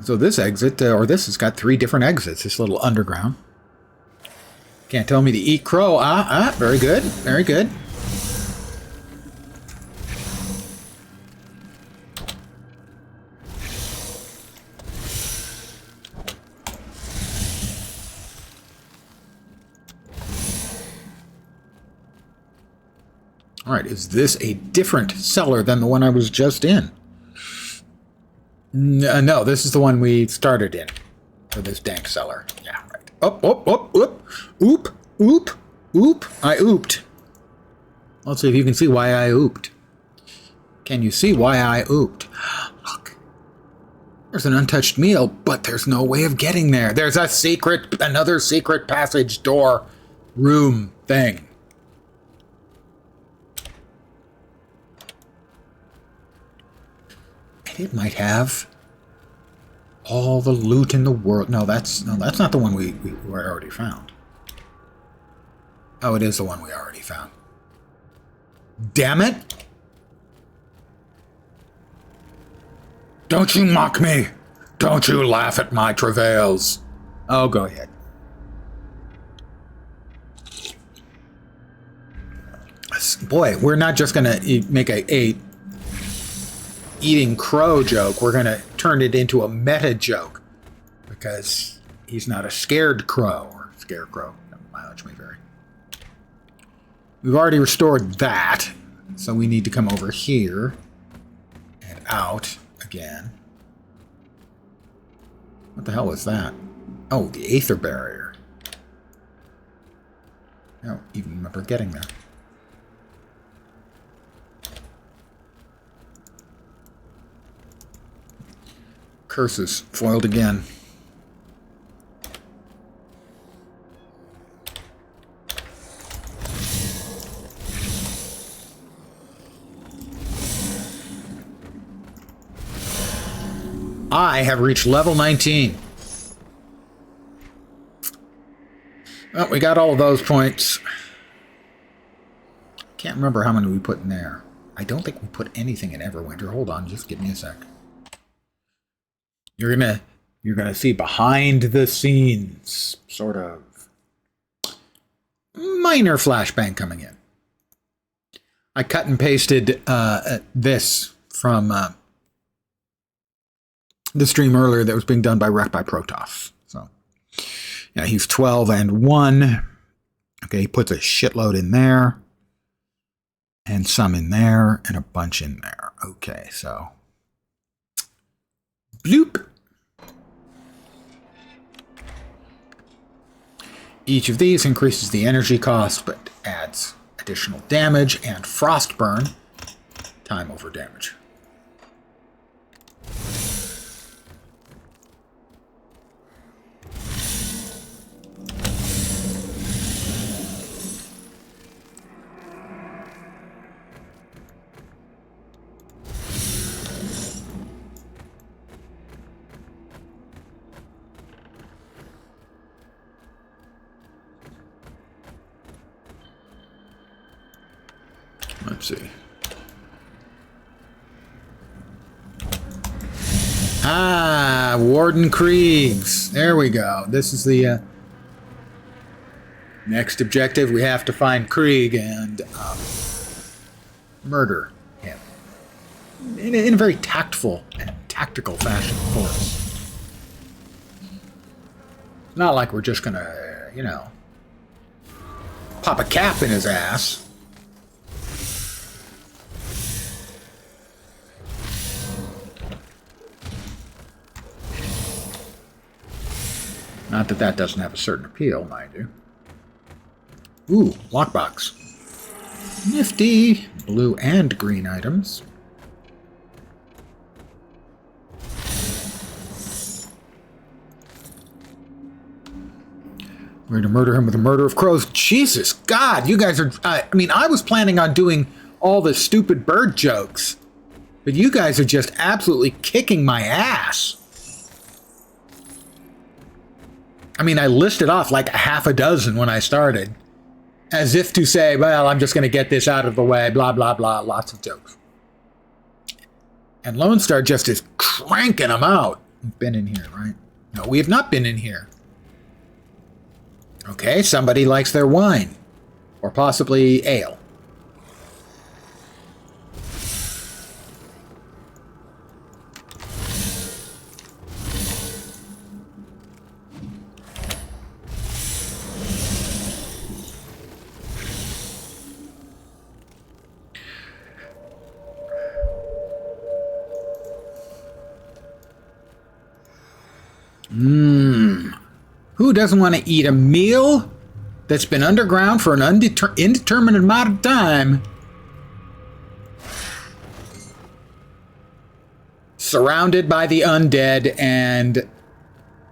So this exit, or this has got 3 different exits, this little underground. Can't tell me to eat crow. Very good, very good. All right, is this a different cellar than the one I was just in? No, this is the one we started in. For this dank cellar. Yeah, right. Oop. I ooped. Let's see if you can see why I ooped. Can you see why I ooped? Look. There's an untouched meal, but there's no way of getting there. There's another secret passage door room thing. It might have all the loot in the world. No, that's not the one we already found. Oh, it is the one we already found. Damn it! Don't you mock me! Don't you laugh at my travails! Oh, go ahead. Boy, we're not just gonna make a eating crow joke. We're gonna turn it into a meta joke because he's not a scared crow or scarecrow. Don't mileage me very. We've already restored that, so we need to come over here and out again. What the hell was that? Oh, the aether barrier. I don't even remember getting there. Curses, foiled again. I have reached level 19. Well, we got all of those points. Can't remember how many we put in there. I don't think we put anything in Everwinter. Hold on, just give me a sec. You're gonna see behind the scenes sort of minor flashbang coming in. I cut and pasted this from the stream earlier that was being done by Wreck by Protoss. So yeah, he's 12 and 1. Okay, he puts a shitload in there. And some in there, and a bunch in there. Okay, so. Bloop! Each of these increases the energy cost, but adds additional damage and frost burn. Time over damage. Let's see. Ah, Warden Kriegs. There we go. This is the next objective. We have to find Krieg and murder him in a very tactful and tactical fashion, of course. It's not like we're just gonna, you know, pop a cap in his ass. Not that that doesn't have a certain appeal, mind you. Ooh, lockbox. Nifty. Blue and green items. We're going to murder him with a murder of crows. Jesus, God, you guys are... I mean, I was planning on doing all the stupid bird jokes. But you guys are just absolutely kicking my ass. I mean, I listed off like a half a dozen when I started. As if to say, well, I'm just going to get this out of the way, blah, blah, blah, lots of jokes. And Lone Star just is cranking them out. We've been in here, right? No, we have not been in here. Okay, somebody likes their wine. Or possibly ale. Who doesn't want to eat a meal that's been underground for an indeterminate amount of time? Surrounded by the undead and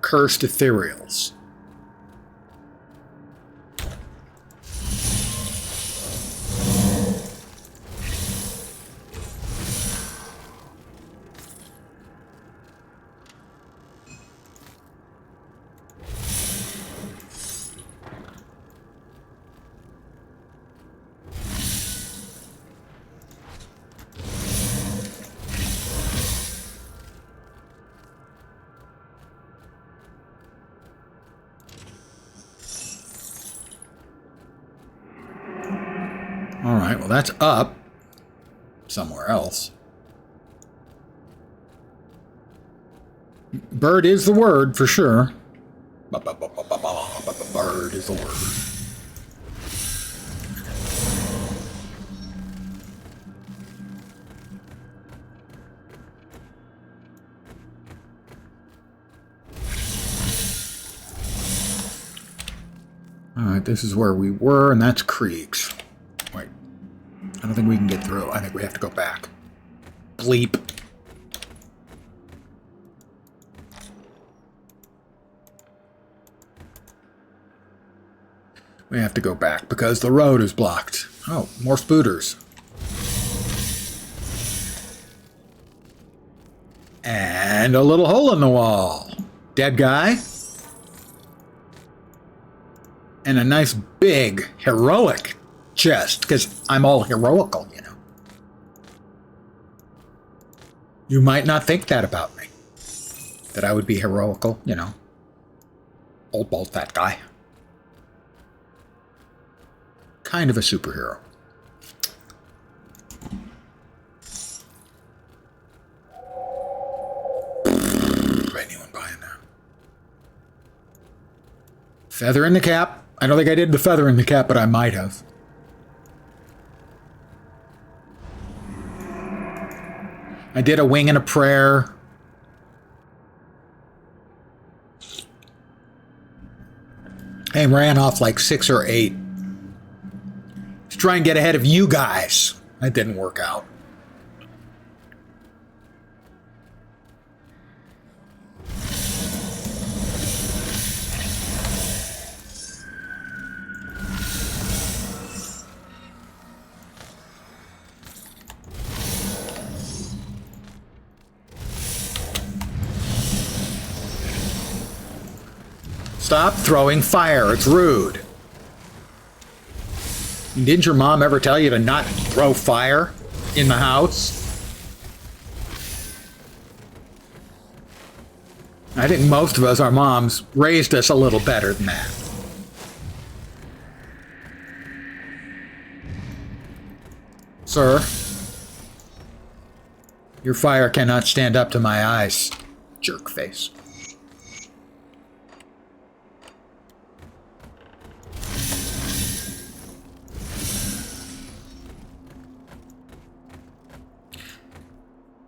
cursed ethereals. Alright, well that's up. Somewhere else. Bird is the word, for sure. Bird is the word. Alright, this is where we were, and that's Krieg's. Wait. I don't think we can get through. I think we have to go back. Bleep. We have to go back because the road is blocked. Oh, more spooters. And a little hole in the wall. Dead guy. And a nice big heroic chest, because I'm all heroical, you know. You might not think that about me. That I would be heroical, you know. Old bald fat guy. Kind of a superhero. Anyone buying that? Feather in the cap. I don't think I did the feather in the cap, but I might have. I did a wing and a prayer. I ran off like 6 or 8. To try and get ahead of you guys. That didn't work out. Stop throwing fire. It's rude. Didn't your mom ever tell you to not throw fire in the house? I think most of us, our moms, raised us a little better than that. Sir, your fire cannot stand up to my eyes, jerk face.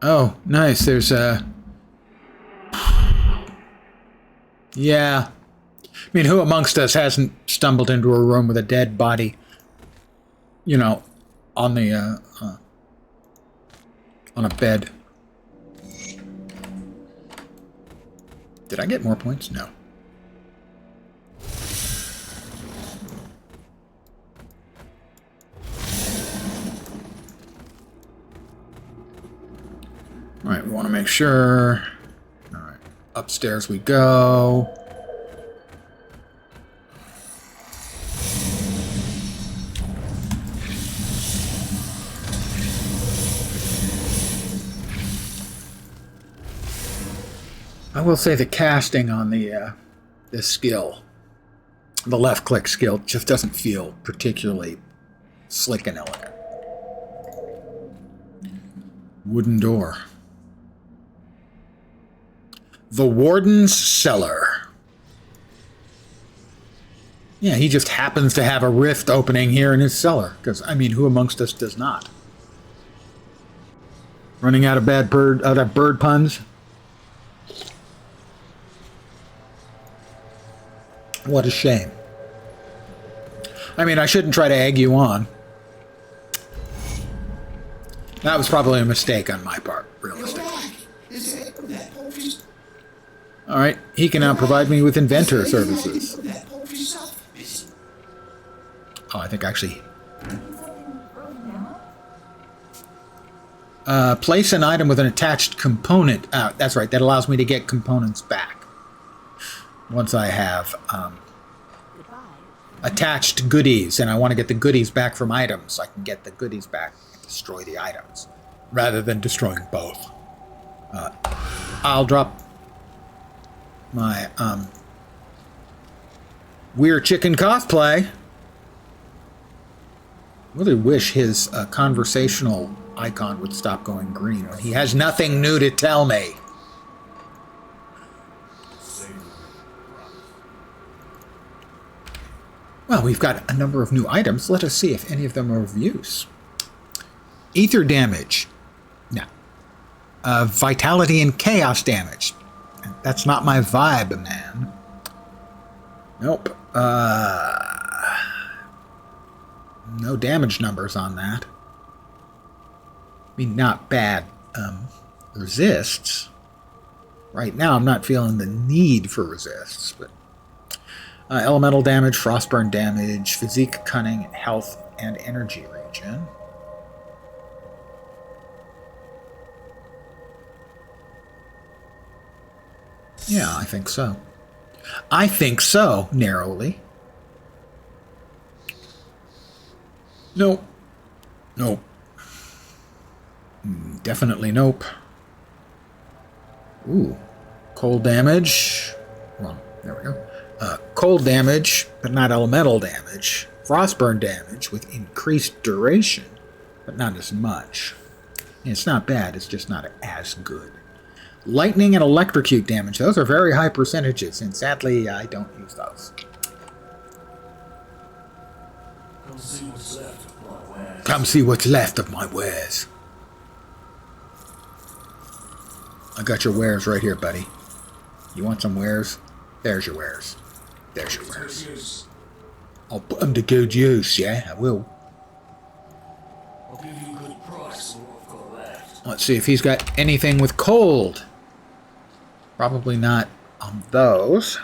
Oh, nice. There's a... Yeah. I mean, who amongst us hasn't stumbled into a room with a dead body, you know, on the, on a bed? Did I get more points? No. Alright, we want to make sure. Alright, upstairs we go. I will say the casting on the this skill, the left click skill, just doesn't feel particularly slick and elegant. Wooden door. The Warden's Cellar. Yeah, he just happens to have a rift opening here in his cellar. Because, I mean, who amongst us does not? Running out of bird puns? What a shame. I mean, I shouldn't try to egg you on. That was probably a mistake on my part, realistically. Alright, he can now provide me with inventor services. Oh, I think actually... place an item with an attached component. That's right, that allows me to get components back. Once I have attached goodies, and I want to get the goodies back from items, I can get the goodies back and destroy the items, rather than destroying both. I'll drop my werechicken cosplay. Really wish his conversational icon would stop going green when he has nothing new to tell me. Well, we've got a number of new items. Let us see if any of them are of use. Ether damage. No. Vitality and chaos damage. That's not my vibe, man. Nope. No damage numbers on that. I mean, not bad resists. Right now, I'm not feeling the need for resists, but elemental damage, frostburn damage, physique, cunning, health, and energy regen. Yeah, I think so. I think so, narrowly. Nope. Nope. Definitely nope. Ooh. Cold damage. Well, there we go. Cold damage, but not elemental damage. Frostburn damage with increased duration, but not as much. It's not bad, it's just not as good. Lightning and electrocute damage, those are very high percentages, and sadly, I don't use those. Come see what's left of my wares. Come see what's left of my wares. I got your wares right here, buddy. You want some wares? There's your wares. There's your wares. Use. I'll put them to good use, yeah, I will. I'll give you a good price for what I've got left. Let's see if he's got anything with cold. Probably not on those.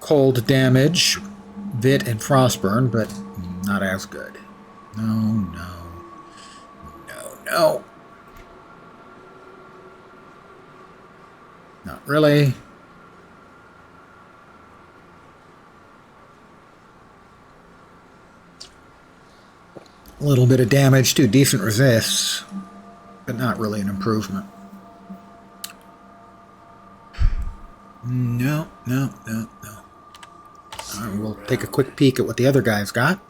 Cold damage, Vit and Frostburn, but not as good. No, no. No, no. Not really. A little bit of damage to decent resists, but not really an improvement. No, no, no, no. All right, we'll take a quick peek at what the other guy's got.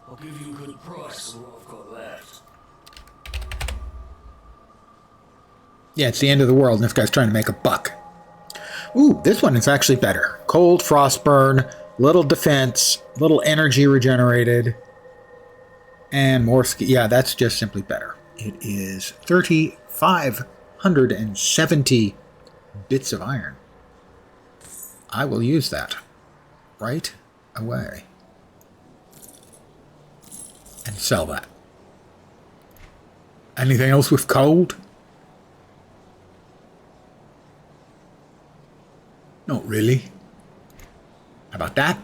I'll give you a good price for what I've got left. Yeah, it's the end of the world, and this guy's trying to make a buck. Ooh, this one is actually better. Cold, frostburn, little defense, little energy regenerated, and more yeah, that's just simply better. It is 3,570 bits of iron. I will use that right away and sell that. Anything else with cold? Not really. How about that?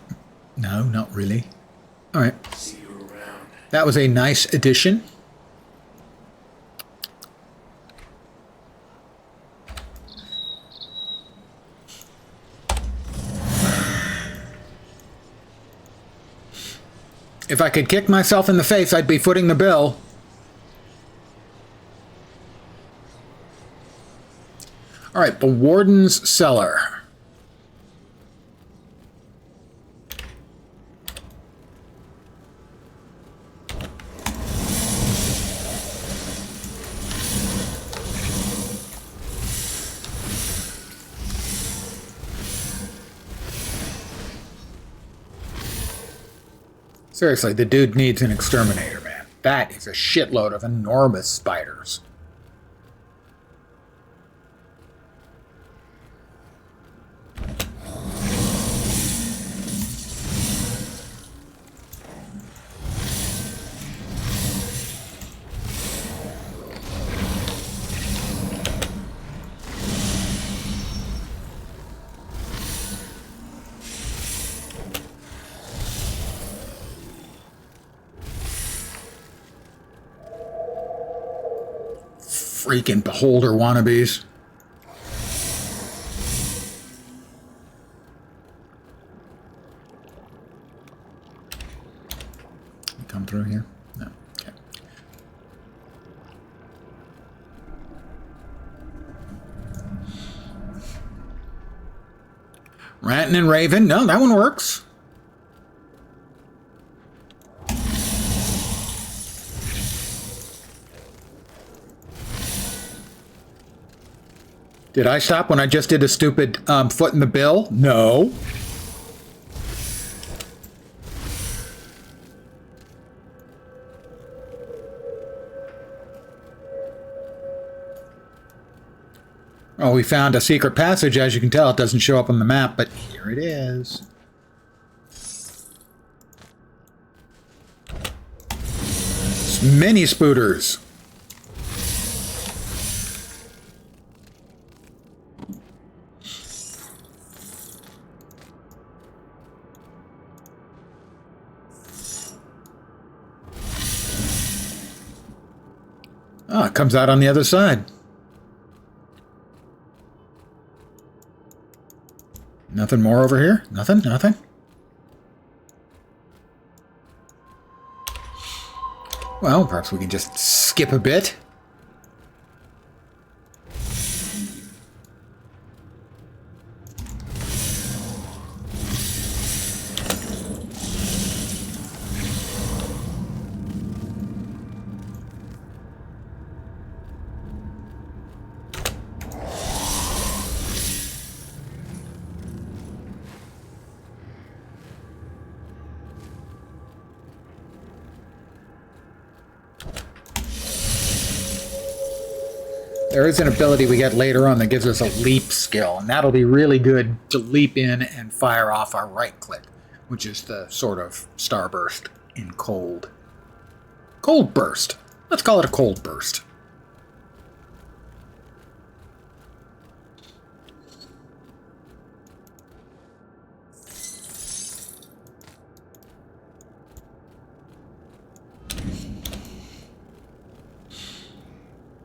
No, not really. All right. See you around. That was a nice addition. If I could kick myself in the face, I'd be footing the bill. All right, the Warden's Cellar. Seriously, the dude needs an exterminator, man. That is a shitload of enormous spiders. Freaking beholder wannabes. Come through here? No. Okay. Rantin and Raven. No, that one works. Did I stop when I just did a stupid foot in the bill? No. Oh, we found a secret passage. As you can tell, it doesn't show up on the map, but here it is. It's mini spooters. Oh, it comes out on the other side. Nothing more over here? Nothing? Nothing? Well, perhaps we can just skip a bit. There is an ability we get later on that gives us a leap skill, and that'll be really good to leap in and fire off our right click, which is the sort of starburst in cold. Cold burst. Let's call it a cold burst.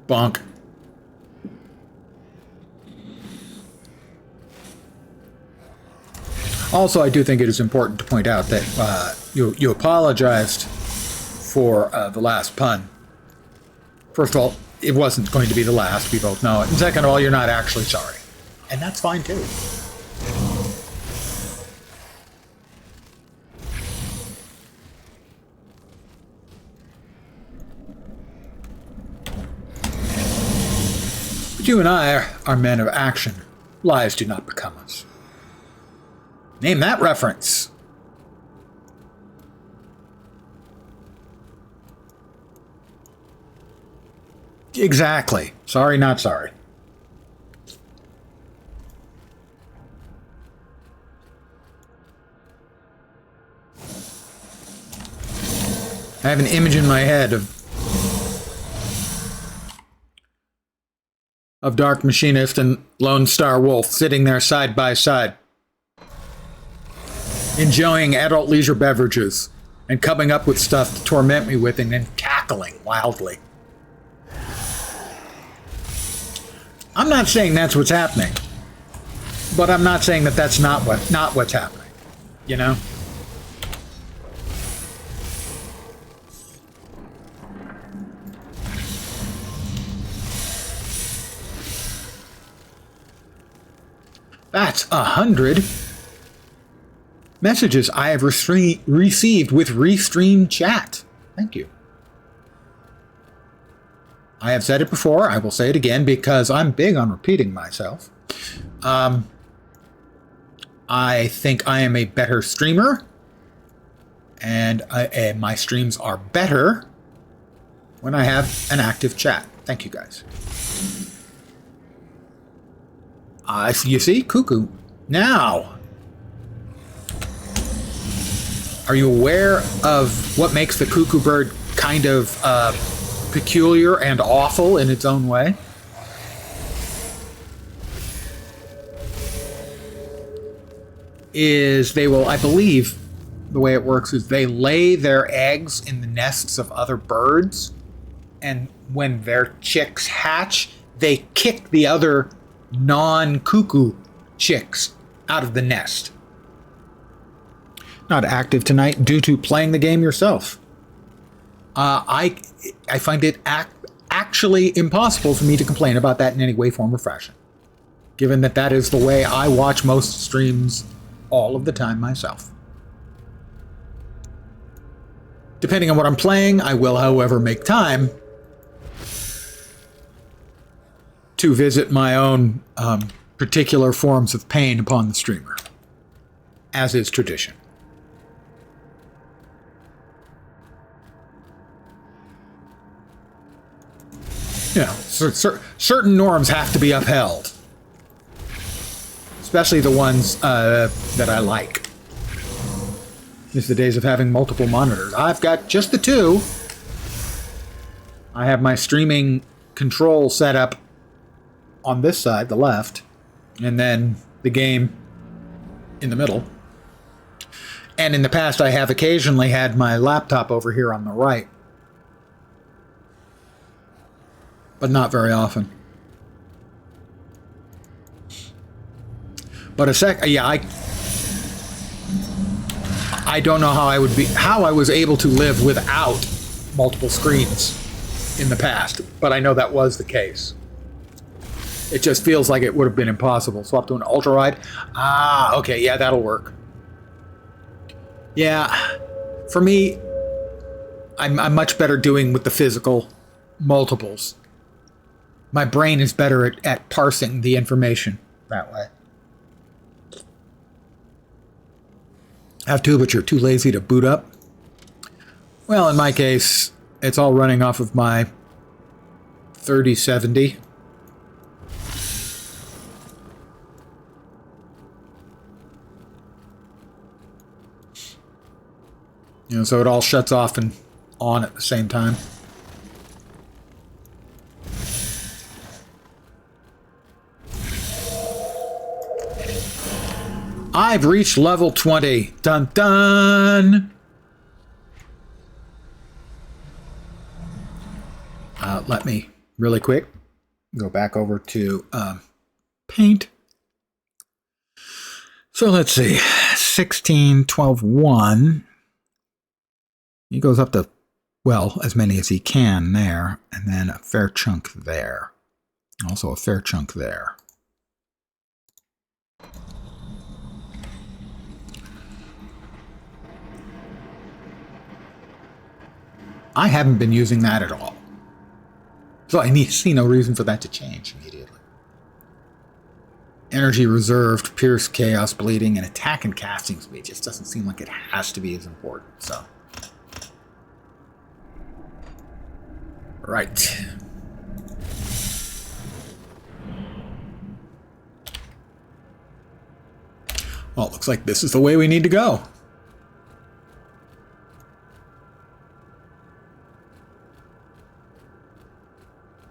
Bonk. Also, I do think it is important to point out that you apologized for the last pun. First of all, it wasn't going to be the last, we both know it. And second of all, you're not actually sorry. And that's fine too. But you and I are men of action. Lies do not become us. Name that reference. Exactly. Sorry, not sorry. I have an image in my head of Dark Machinist and Lone Star Wolf sitting there side by side, enjoying adult leisure beverages and coming up with stuff to torment me with and then cackling wildly. I'm not saying that's what's happening, but I'm not saying that that's not what's happening, you know? That's 100 messages I have received with Restream chat. Thank you. I have said it before. I will say it again because I'm big on repeating myself. I think I am a better streamer, and my streams are better when I have an active chat. Thank you, guys. You see? Cuckoo. Now, are you aware of what makes the cuckoo bird kind of peculiar and awful in its own way? Is they will, I believe, the way it works is they lay their eggs in the nests of other birds, and when their chicks hatch, they kick the other non-cuckoo chicks out of the nest. Not active tonight due to playing the game yourself. I find it actually impossible for me to complain about that in any way, form, or fashion, given that that is the way I watch most streams all of the time myself. Depending on what I'm playing, I will, however, make time to visit my own particular forms of pain upon the streamer, as is tradition. You know, certain norms have to be upheld, especially the ones that I like. It's the days of having multiple monitors. I've got just the two. I have my streaming control set up on this side, the left, and then the game in the middle. And in the past, I have occasionally had my laptop over here on the right, but not very often. But I don't know how I was able to live without multiple screens in the past, but I know that was the case. It just feels like it would have been impossible. Swap to an ultra wide. Ah, okay, yeah, that'll work. Yeah, for me, I'm much better doing with the physical multiples. My brain is better at parsing the information that way. I have two, but you're too lazy to boot up. Well, in my case, it's all running off of my 3070 You know, so it all shuts off and on at the same time. I've reached level 20. Dun dun! Let me, really quick, go back over to paint. So let's see. 16, 12, 1. He goes up to, well, as many as he can there. And then a fair chunk there. Also a fair chunk there. I haven't been using that at all. So I see no reason for that to change immediately. Energy reserved, pierce, chaos, bleeding, and attack and casting speed. Just doesn't seem like it has to be as important. So, right. Well, it looks like this is the way we need to go.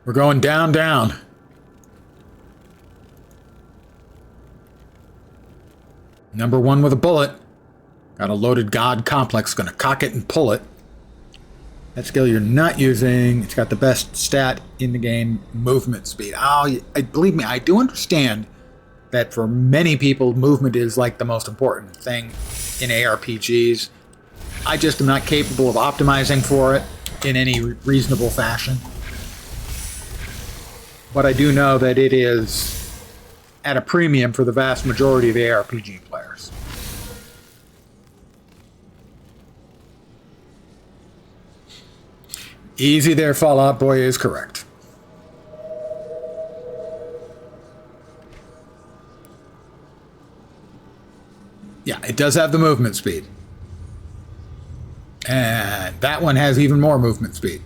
We're going down, down. Number 1 with a bullet. Got a loaded god complex. Gonna cock it and pull it. That skill you're not using. It's got the best stat in the game. Movement speed. Oh, believe me, I do understand that for many people, movement is like the most important thing in ARPGs. I just am not capable of optimizing for it in any reasonable fashion. But I do know that it is at a premium for the vast majority of the ARPG players. Easy there, Fallout Boy is correct. Yeah, it does have the movement speed. And that one has even more movement speed.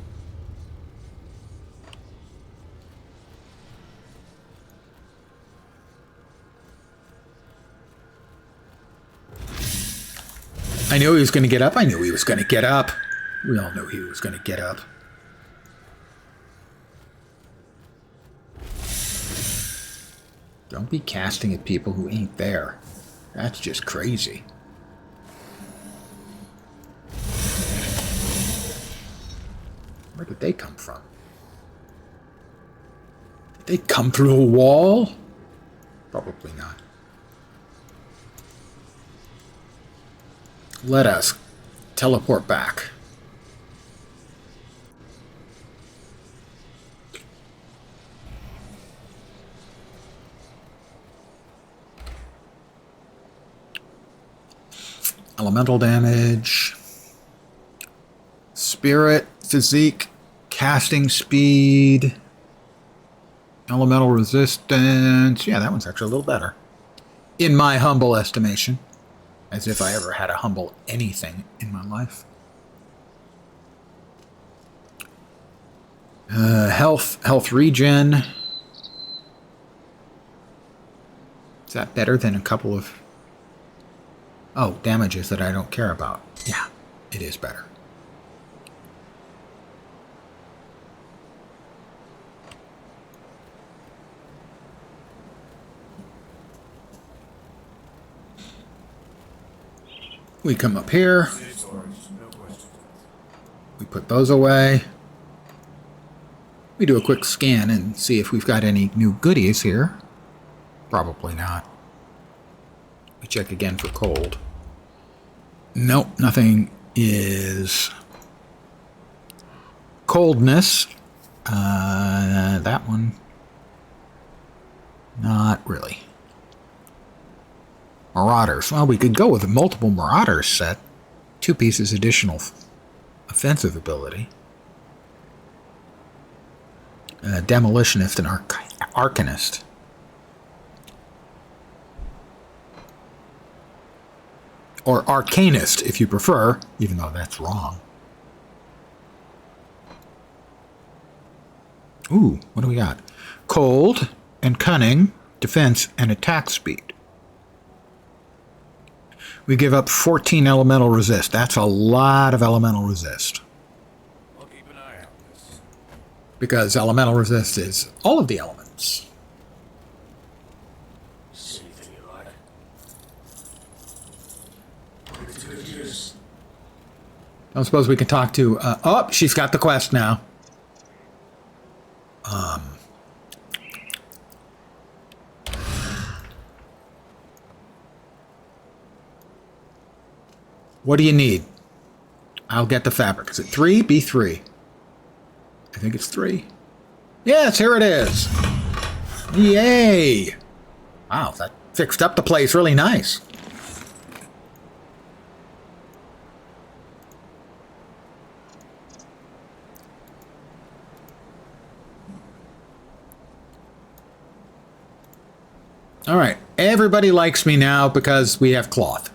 I knew he was going to get up. I knew he was going to get up. We all knew he was going to get up. Don't be casting at people who ain't there. That's just crazy. Where did they come from? Did they come through a wall? Probably not. Let us teleport back. Elemental damage. Spirit, physique, casting speed. Elemental resistance. Yeah, that one's actually a little better. In my humble estimation. As if I ever had a humble anything in my life. Health regen. Is that better than a couple of... Oh, damages that I don't care about. Yeah, it is better. We come up here. We put those away. We do a quick scan and see if we've got any new goodies here. Probably not. We check again for cold. Nope, nothing is... Coldness. That one. Not really. Marauders. Well, we could go with a multiple Marauders set. 2 pieces additional offensive ability. Demolitionist and Arcanist. Or Arcanist, if you prefer, even though that's wrong. Ooh, what do we got? Cold and Cunning, Defense, and Attack Speed. We give up 14 elemental resist. That's a lot of elemental resist. I'll keep an eye on this. Because elemental resist is all of the elements. See anything you like? It's good news. I don't suppose we can talk to... oh, she's got the quest now. What do you need? I'll get the fabric. Is it 3? B3. I think it's 3. Yes, here it is. Yay! Wow, that fixed up the place really nice. All right, everybody likes me now because we have cloth.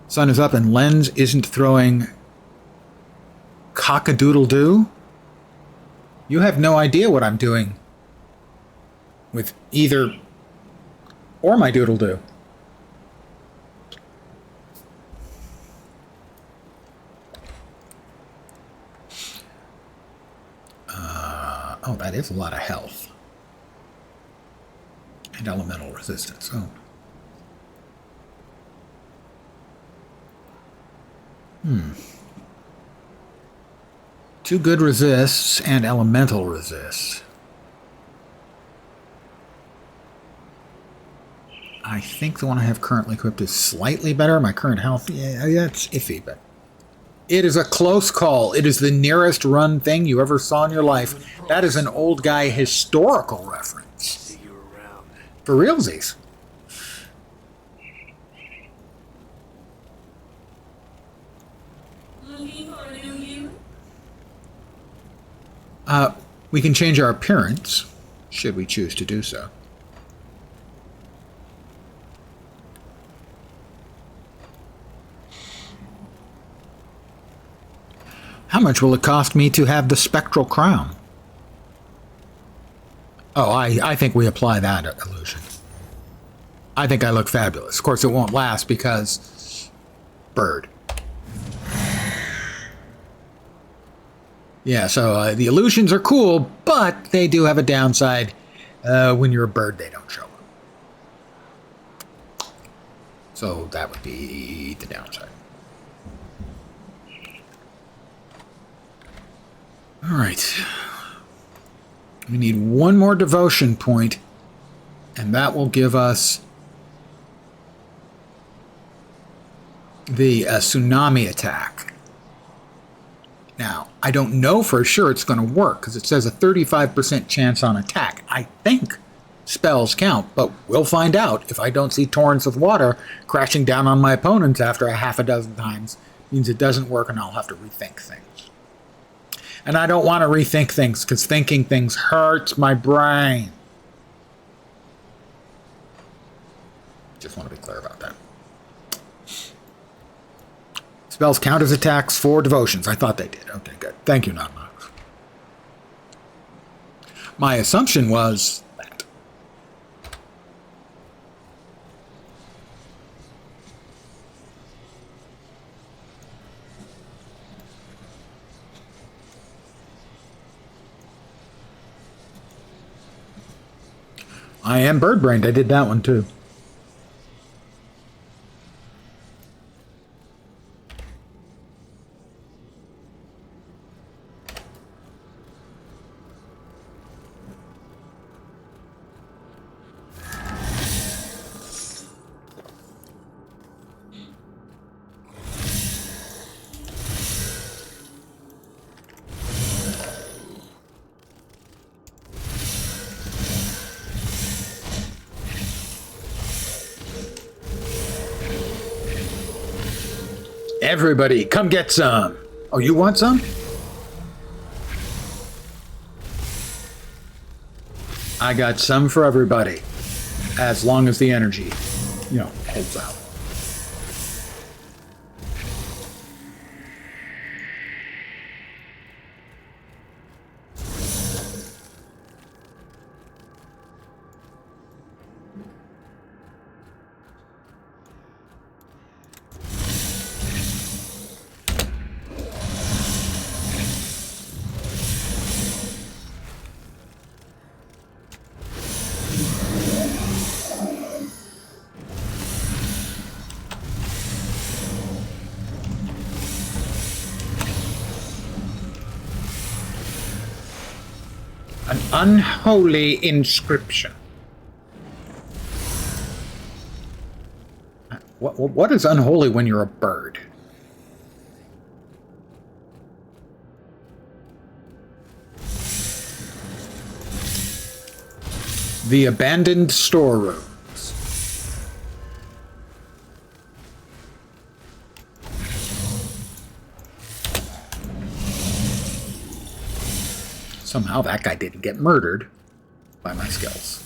Sun is up and Lens isn't throwing cock-a-doodle-doo. You have no idea what I'm doing with either or my doodle-doo. Oh, that is a lot of health. And elemental resistance. Oh. Two good resists and elemental resists. I think the one I have currently equipped is slightly better. My current health, yeah, it's iffy, but it is a close call. It is the nearest run thing you ever saw in your life. That is an old guy historical reference. See you around. For realsies. Looking for a new you? We can change our appearance, should we choose to do so. How much will it cost me to have the spectral crown? Oh, I think we apply that illusion. I think I look fabulous. Of course, it won't last because... bird. Yeah, so the illusions are cool, but they do have a downside. When you're a bird, they don't show up. So that would be the downside. All right. We need one more devotion point, and that will give us the tsunami attack. Now, I don't know for sure it's going to work, because it says a 35% chance on attack. I think spells count, but we'll find out. If I don't see torrents of water crashing down on my opponents after a half a dozen times, means it doesn't work and I'll have to rethink things. And I don't want to rethink things, because thinking things hurts my brain. Just want to be clear about that. Spells count as attacks for devotions. I thought they did. Okay, good. Thank you, Nonmox. My assumption was that. I am bird-brained. I did that one, too. Everybody, come get some. Oh, you want some? I got some for everybody. As long as the energy, holds out. Unholy inscription. What is unholy when you're a bird? The abandoned storerooms. Somehow that guy didn't get murdered by my skills.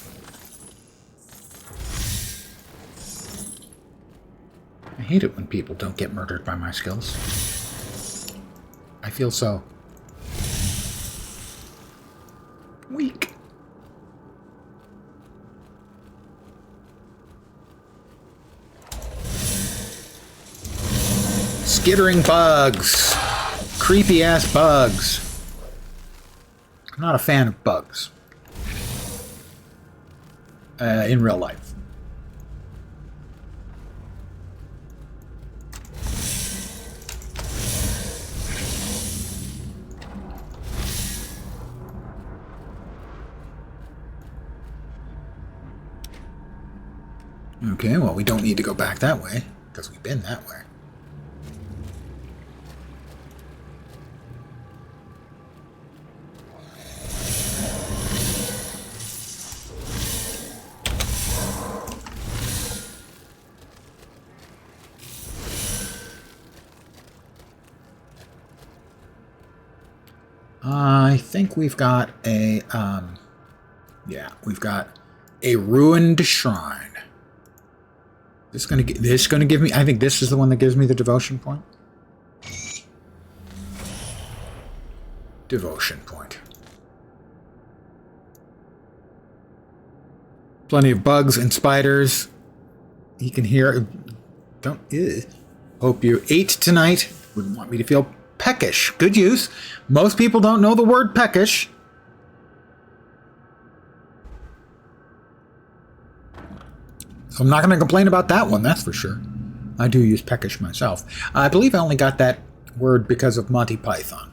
I hate it when people don't get murdered by my skills. I feel so weak. Skittering bugs. Creepy ass bugs. I'm not a fan of bugs. In real life. Okay, well, we don't need to go back that way, because we've been that way. I think we've got a, yeah, we've got a ruined shrine. This gonna give me, I think this is the one that gives me the devotion point. Devotion point. Plenty of bugs and spiders. You can hear, don't, hope you ate tonight. Wouldn't want me to feel peckish. Good use. Most people don't know the word peckish. So I'm not going to complain about that one, that's for sure. I do use peckish myself. I believe I only got that word because of Monty Python.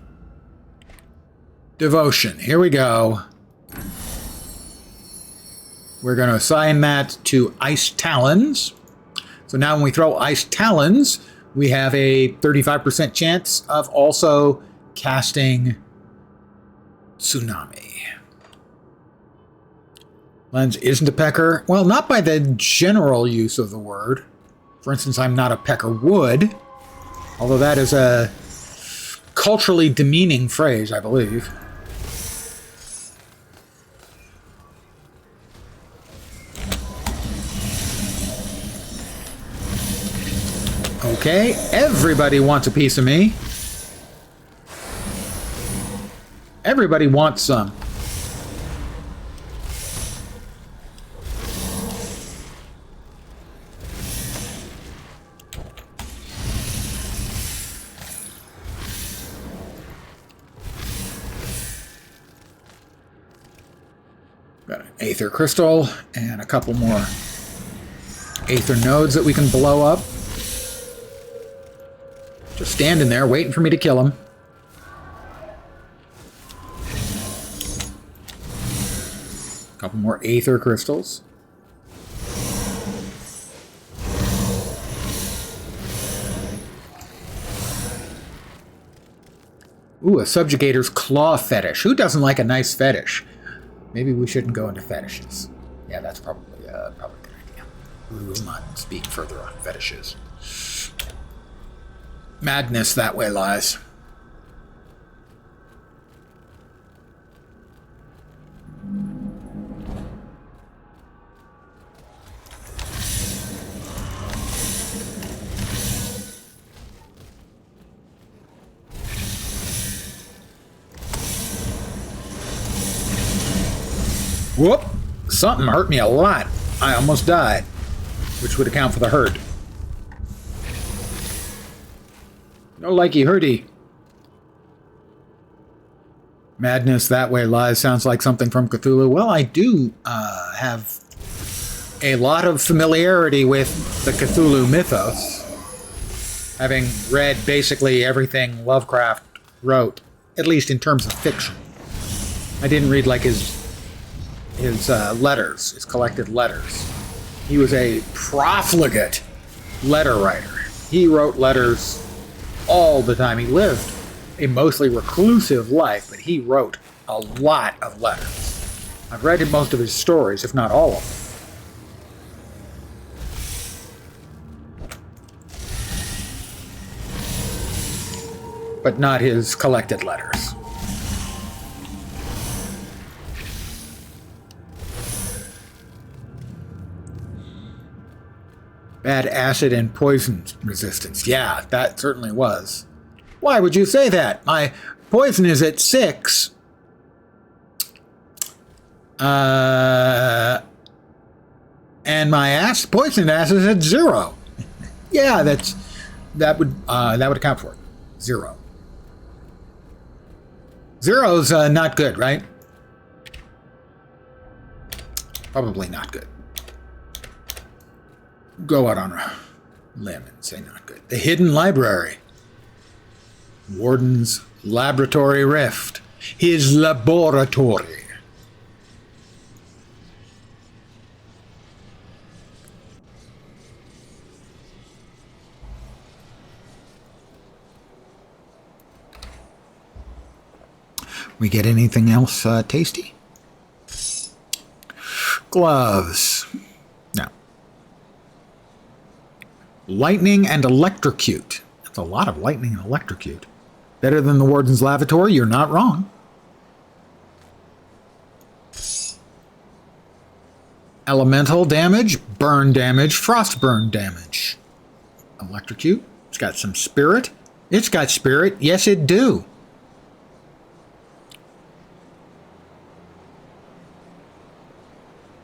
Devotion. Here we go. We're going to assign that to Ice Talons. So now when we throw Ice Talons, we have a 35% chance of also casting Tsunami. Lens isn't a pecker. Well, not by the general use of the word. For instance, I'm not a pecker wood. Although that is a culturally demeaning phrase, I believe. Okay, everybody wants a piece of me. Everybody wants some. Got an Aether Crystal and a couple more Aether Nodes that we can blow up. Just standing there waiting for me to kill him. A couple more Aether Crystals. Ooh, a Subjugator's Claw fetish. Who doesn't like a nice fetish? Maybe we shouldn't go into fetishes. Yeah, that's probably a good idea. We will not speak further on fetishes. Madness that way lies. Whoop! Something hurt me a lot. I almost died, which would account for the hurt. No likey hurty. Madness that way lies sounds like something from Cthulhu. Well, I do have a lot of familiarity with the Cthulhu mythos, having read basically everything Lovecraft wrote, at least in terms of fiction. I didn't read like his his letters, his collected letters. He was a profligate letter writer. He wrote letters all the time. He lived a mostly reclusive life, but he wrote a lot of letters. I've read most of his stories, if not all of them. But not his collected letters. Bad acid and poison resistance. Yeah, that certainly was. Why would you say that? My poison is at 6. And my poison acid is at 0. Yeah, that would account for it. 0. 0's not good, right? Probably not good. Go out on a limb and say not good. The Hidden Library. Warden's Laboratory Rift. His laboratory. We get anything else tasty? Gloves. No. Lightning and electrocute. That's a lot of lightning and electrocute. Better than the Warden's Lavatory? You're not wrong. Elemental damage, burn damage, frostburn damage. Electrocute. It's got some spirit. It's got spirit. Yes, it do.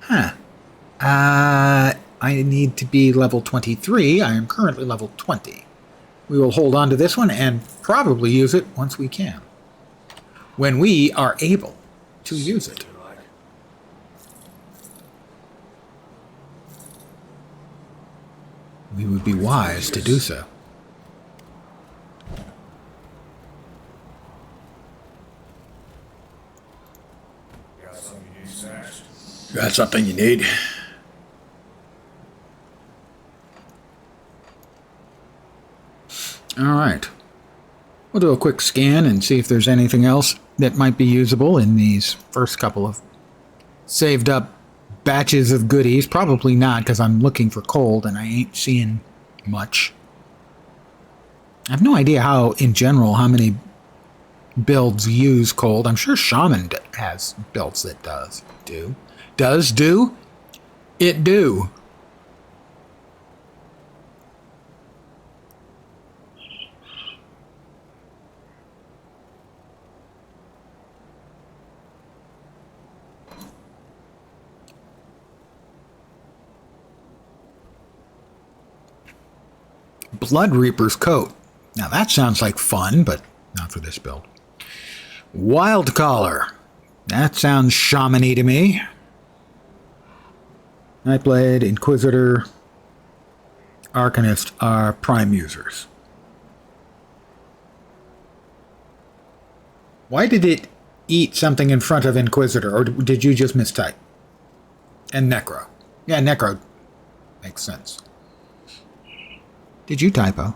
Huh. I need to be level 23. I am currently level 20. We will hold on to this one and probably use it once we can. When we are able to use it. We would be wise to do so. Got something you need? All right. We'll do a quick scan and see if there's anything else that might be usable in these first couple of saved up batches of goodies. Probably not, because I'm looking for cold and I ain't seeing much. I have no idea how, in general, how many builds use cold. I'm sure Shaman has builds that do. Does do? It do. Blood Reaper's coat. Now that sounds like fun, but not for this build. Wild Collar. That sounds shaman-y to me. Nightblade, Inquisitor, Arcanist are prime users. Why did it eat something in front of Inquisitor, or did you just mistype? And Necro. Yeah, Necro makes sense. Did you typo?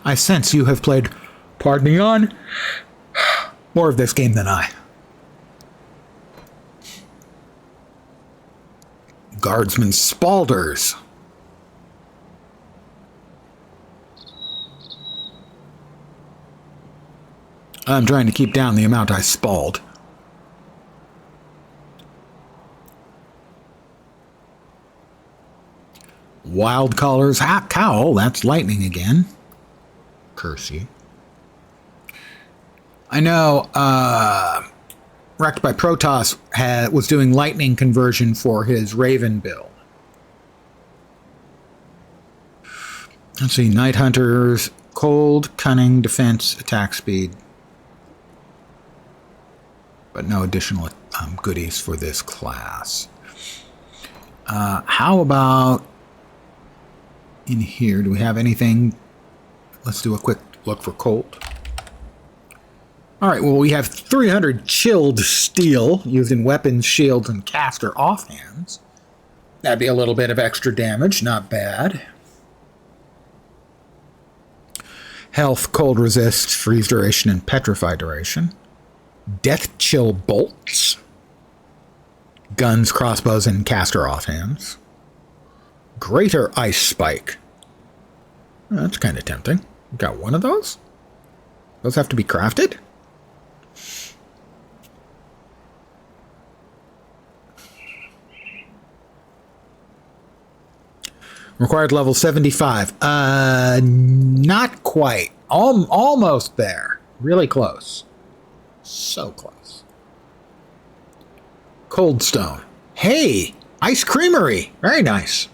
I sense you have played, pardon me on, more of this game than I. Guardsman Spalders. I'm trying to keep down the amount I spalled. Wild Collar's Cowl, that's lightning again. Curse you. I know Wrecked by Protoss was doing lightning conversion for his Raven build. Let's see, Night Hunters, cold, cunning, defense, attack speed. But no additional goodies for this class. How about in here? Do we have anything? Let's do a quick look for cold. All right, well, we have 300 chilled steel used in weapons, shields, and caster offhands. That'd be a little bit of extra damage, not bad. Health, cold resist, freeze duration, and petrify duration. Death chill bolts. Guns, crossbows, and caster offhands. Greater ice spike. That's kind of tempting. Got one of those? Those have to be crafted? Required level 75. Not quite. Almost there. Really close. So close. Cold stone. Hey! Ice creamery. Very nice.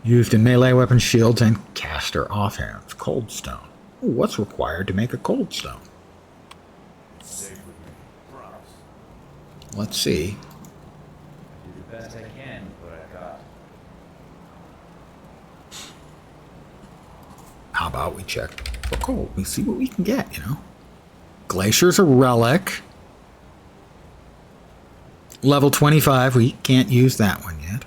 Used in melee weapons, shields, and caster offhands. Cold stone. Ooh, what's required to make a cold stone? Let's see. Do the best I can with what I've got. How about we check for cold? We see what we can get, you know. Glacier's a relic. Level 25. We can't use that one yet.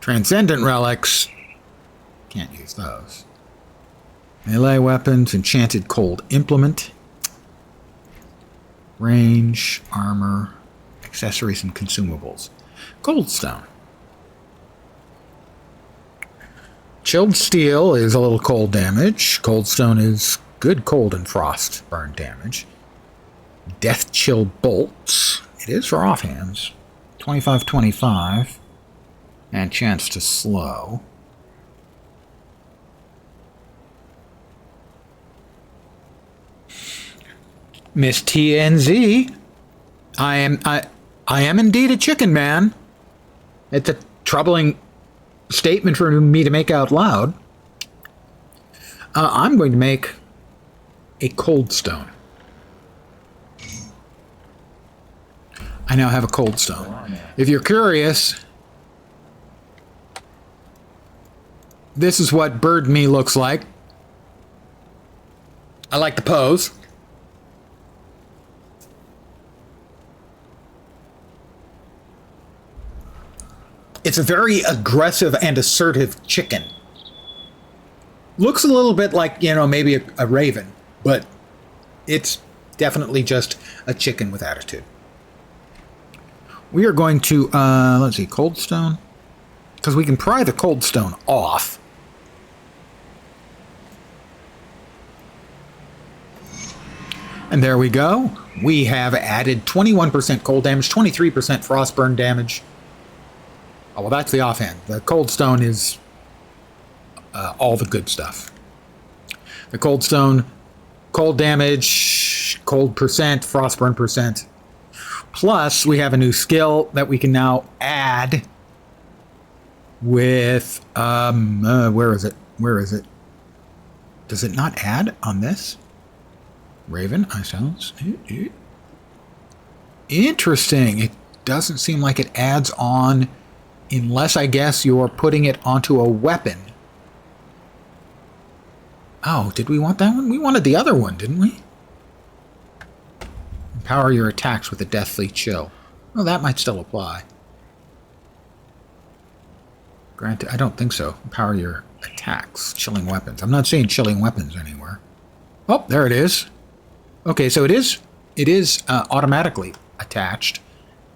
Transcendent relics. Can't use those. Melee weapons. Enchanted cold implement. Range, armor, accessories, and consumables. Cold stone. Chilled steel is a little cold damage. Cold stone is good cold and frost burn damage. Death chill bolts. It is for offhands. 25-25. And chance to slow. Miss TNZ, I am indeed a chicken man. It's a troubling statement for me to make out loud. I'm going to make a cold stone. I now have a cold stone. If you're curious, this is what bird me looks like. I like the pose. It's a very aggressive and assertive chicken. Looks a little bit like, you know, maybe a raven, but it's definitely just a chicken with attitude. We are going to, let's see, cold stone. Because we can pry the cold stone off. And there we go. We have added 21% cold damage, 23% frostburn damage. Oh, well, that's the offhand. The cold stone is all the good stuff. The cold stone, cold damage, cold percent, frostburn percent. Plus, we have a new skill that we can now add with, where is it? Where is it? Does it not add on this? Raven, I sounds. Interesting. It doesn't seem like it adds on unless, I guess, you're putting it onto a weapon. Oh, did we want that one? We wanted the other one, didn't we? Empower your attacks with a deathly chill. Well, that might still apply. Granted, I don't think so. Empower your attacks. Chilling weapons. I'm not seeing chilling weapons anywhere. Oh, there it is. Okay, so it is automatically attached.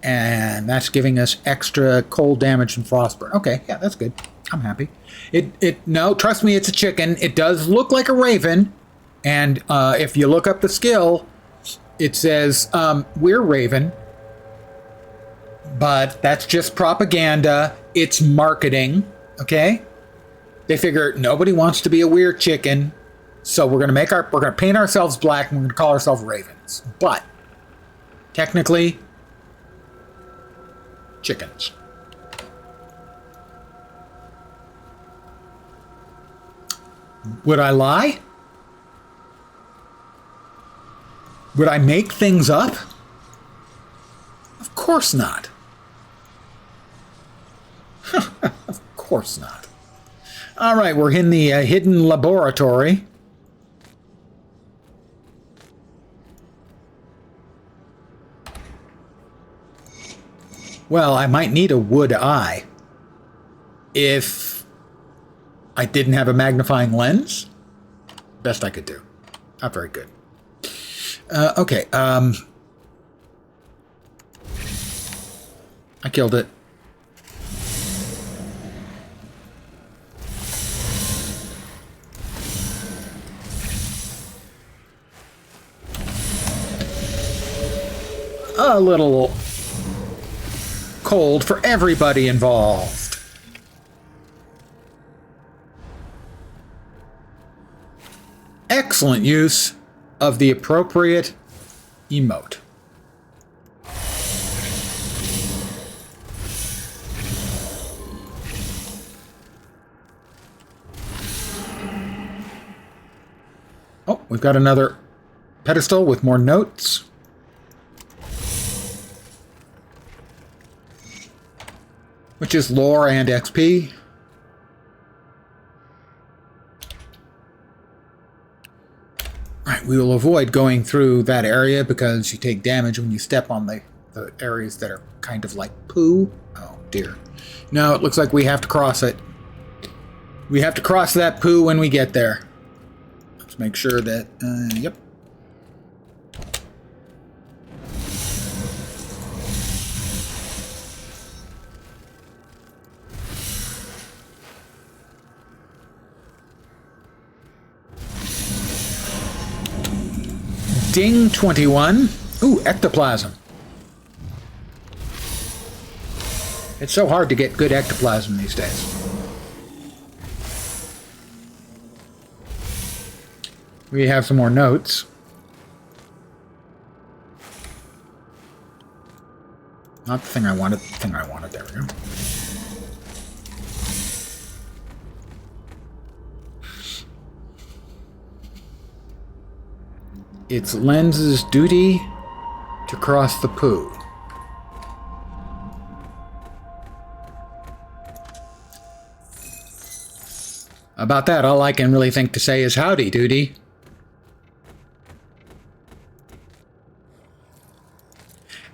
And that's giving us extra cold damage and frostburn. Okay, yeah, that's good. I'm happy. No, trust me, it's a chicken. It does look like a raven. And if you look up the skill, it says, we're raven. But that's just propaganda. It's marketing, okay? They figure nobody wants to be a weird chicken. So we're gonna paint ourselves black and we're gonna call ourselves ravens. But technically, chickens. Would I lie? Would I make things up? Of course not. course not. All right, we're in the hidden laboratory. Well, I might need a wood eye if I didn't have a magnifying lens. Best I could do. Not very good. Okay. I killed it. A little cold for everybody involved. Excellent use of the appropriate emote. Oh, we've got another pedestal with more notes. Which is lore and XP. Right, we will avoid going through that area because you take damage when you step on the areas that are kind of like poo. Oh, dear. No, it looks like we have to cross it. We have to cross that poo when we get there. Let's make sure that, yep. Ding 21. Ooh, ectoplasm. It's so hard to get good ectoplasm these days. We have some more notes. Not the thing I wanted, the thing I wanted. There we go. It's Lens's duty to cross the poo. About that, all I can really think to say is howdy, duty.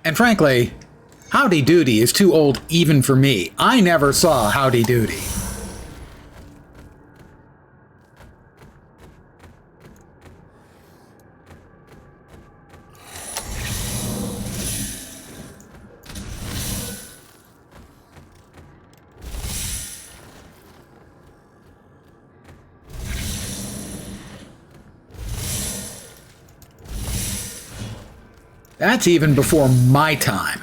And frankly, Howdy Doody is too old even for me. I never saw Howdy Doody. That's even before my time.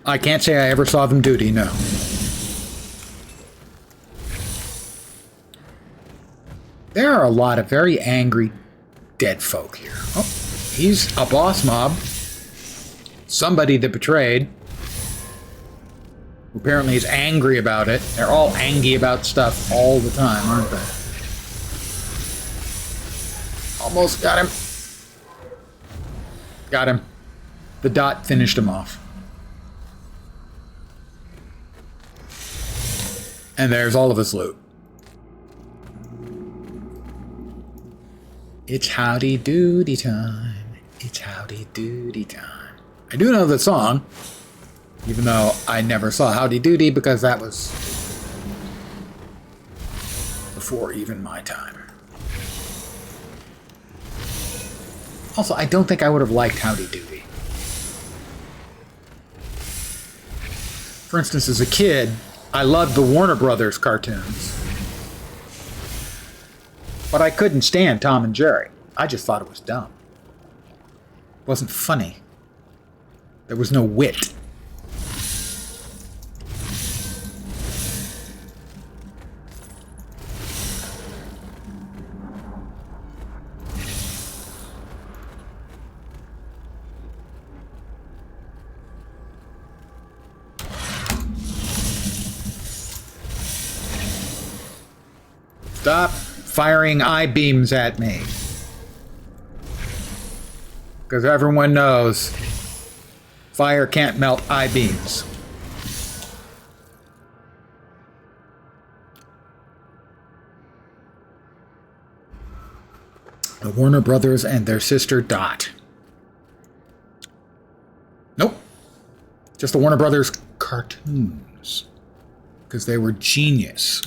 I can't say I ever saw them duty, no. There are a lot of very angry dead folk here. Oh, he's a boss mob. Somebody that betrayed. Apparently is angry about it. They're all angry about stuff all the time, aren't they? Almost got him. Got him. The dot finished him off. And there's all of his loot. It's howdy doody time. It's howdy doody time. I do know the song. Even though I never saw Howdy Doody because that was before even my time. Also, I don't think I would have liked Howdy Doody. For instance, as a kid, I loved the Warner Brothers cartoons. But I couldn't stand Tom and Jerry. I just thought it was dumb. It wasn't funny. There was no wit. Stop firing eye beams at me. Because everyone knows fire can't melt I-beams. The Warner Brothers and their sister Dot. Nope. Just the Warner Brothers cartoons. Because they were genius.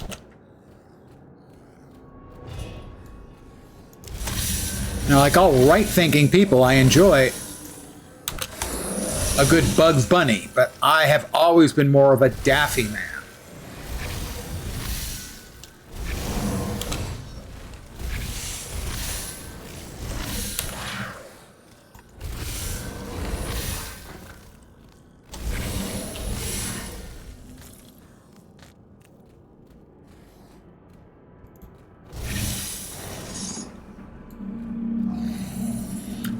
Now, like all right-thinking people, I enjoy a good Bugs Bunny, but I have always been more of a Daffy man.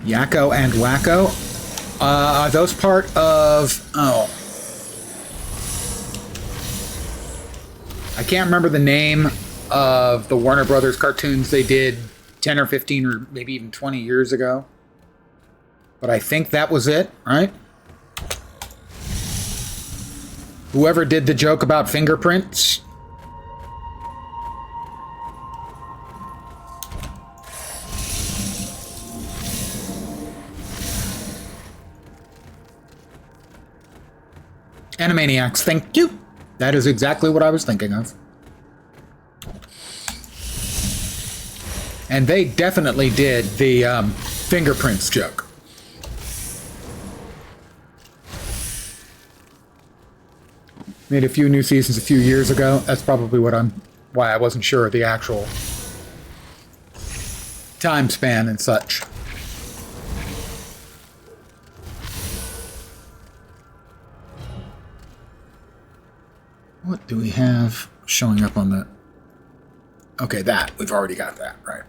Yakko and Wacko. Are those part of... Oh. I can't remember the name of the Warner Brothers cartoons they did 10 or 15 or maybe even 20 years ago. But I think that was it, right? Whoever did the joke about fingerprints... Animaniacs, thank you. That is exactly what I was thinking of. And they definitely did the fingerprints joke. Made a few new seasons a few years ago. That's probably why I wasn't sure of the actual time span and such. What do we have showing up on the... Okay, that. We've already got that, right.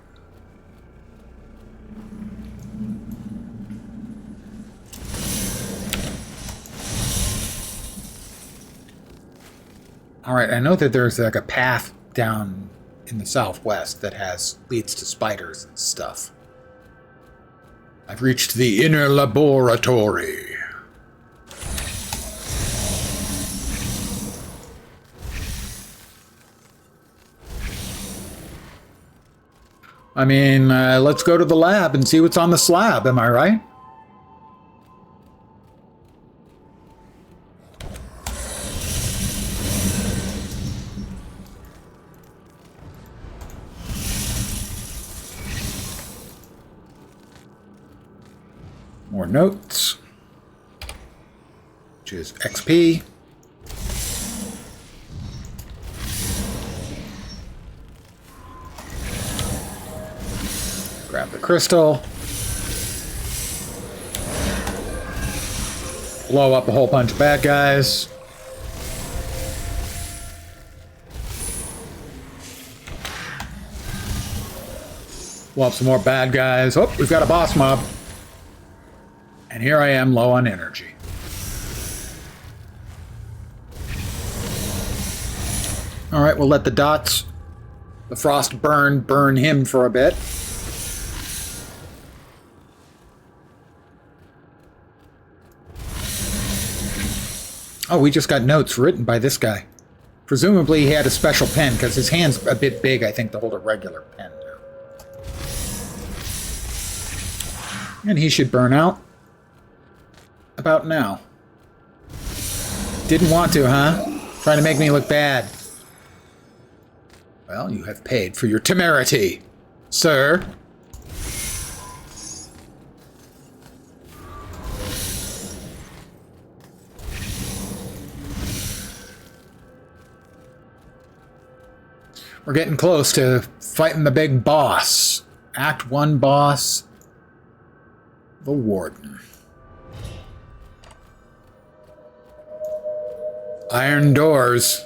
Alright, I know that there's like a path down in the southwest that leads to spiders and stuff. I've reached the inner laboratory. I mean, let's go to the lab and see what's on the slab, am I right? More notes, which is XP. Grab the crystal. Blow up a whole bunch of bad guys. Blow up some more bad guys. Oh, we've got a boss mob. And here I am low on energy. Alright, we'll let the dots, the frost burn him for a bit. Oh, we just got notes written by this guy. Presumably he had a special pen, because his hand's a bit big, I think, to hold a regular pen now. And he should burn out about now. Didn't want to, huh? Trying to make me look bad. Well, you have paid for your temerity, sir. We're getting close to fighting the big boss. Act 1 boss, the Warden. Iron doors.